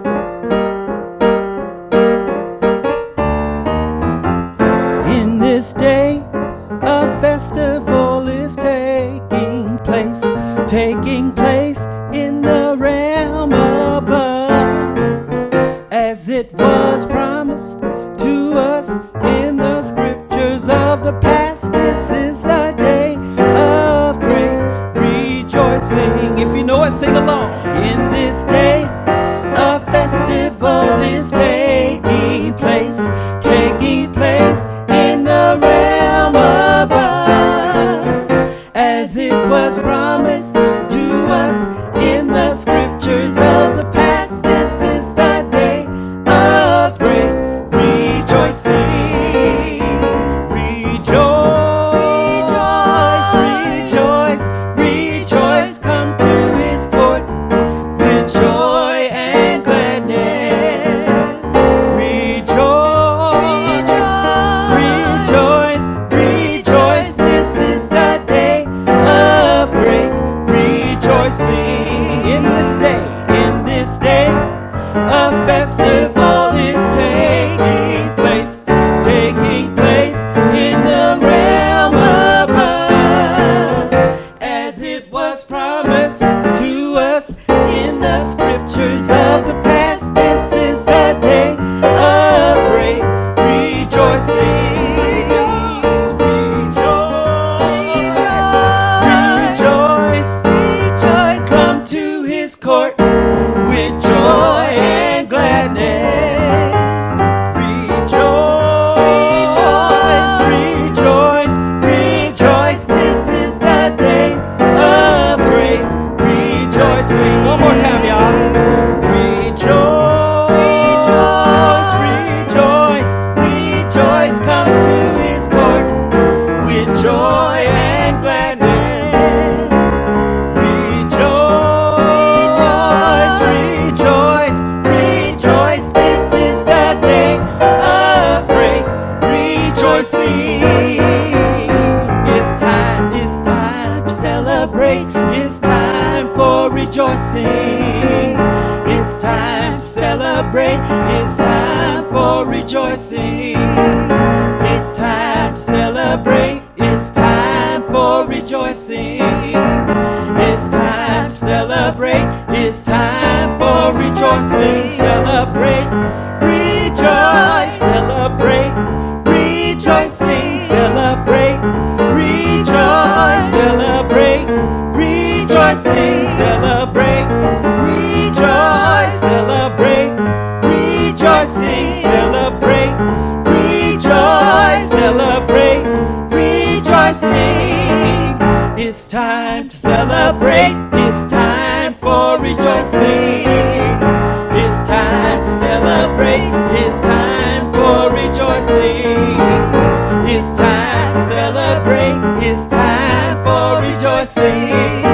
In this day, a festival is taking place in the realm above, as it was promised to us in the scriptures of the past. This is the day of great rejoicing. If you know it, sing along. In this day, a festival is taking place in the realm above, as it was promised to us in the scriptures of the past. This is the day of great rejoicing. Rejoice, come to his court with joy and gladness. Rejoice, this is the day of great rejoicing. In this day, a festival is taking place in the realm above, as it was promised to us in the scriptures of the past. This is the day of great rejoicing. Rejoice, come to his court with joy and gladness. celebrate. It's time for rejoicing. It's time to celebrate. It's time for rejoicing. It's time to celebrate. It's time for rejoicing. Celebrate, rejoice, celebrate, rejoicing, celebrate, rejoice, celebrate, rejoicing, celebrate, rejoice, celebrate, rejoicing, celebrate, rejoice, celebrate, rejoicing. It's time to celebrate. It's time for rejoicing. It's time to celebrate. It's time for rejoicing. It's time to celebrate. It's time for rejoicing.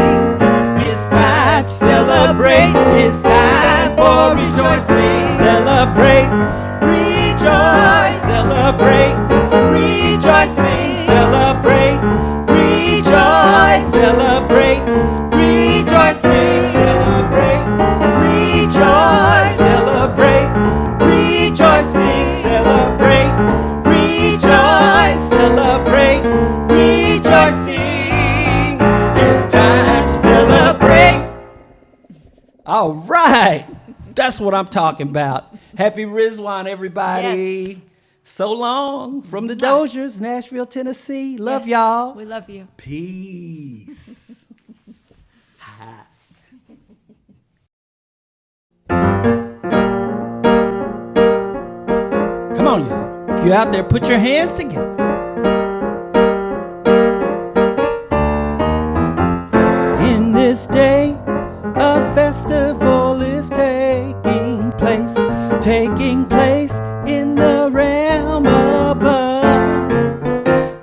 It's time to celebrate. It's time for rejoicing. Celebrate, rejoice, celebrate, rejoicing, celebrate, rejoice, celebrate, rejoicing, celebrate, rejoice, celebrate, rejoicing, celebrate, rejoice, celebrate, rejoicing. It's time to celebrate. All right. That's what I'm talking about. Happy Rizwan, everybody. Yes. So long from the Doziers, Nashville, Tennessee. Love y'all. We love you. Peace. Come on, y'all. If you're out there, put your hands together. In this day, a festival is taking place in the realm above,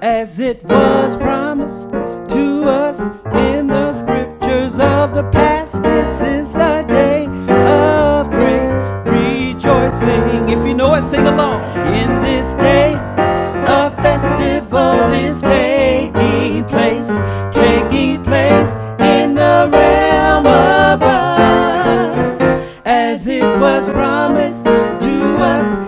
as it was promised to us in the scriptures of the past. This is the day of great rejoicing. If you know it, sing along. In this day, a festival is taking place in the realm above, as it was promised to us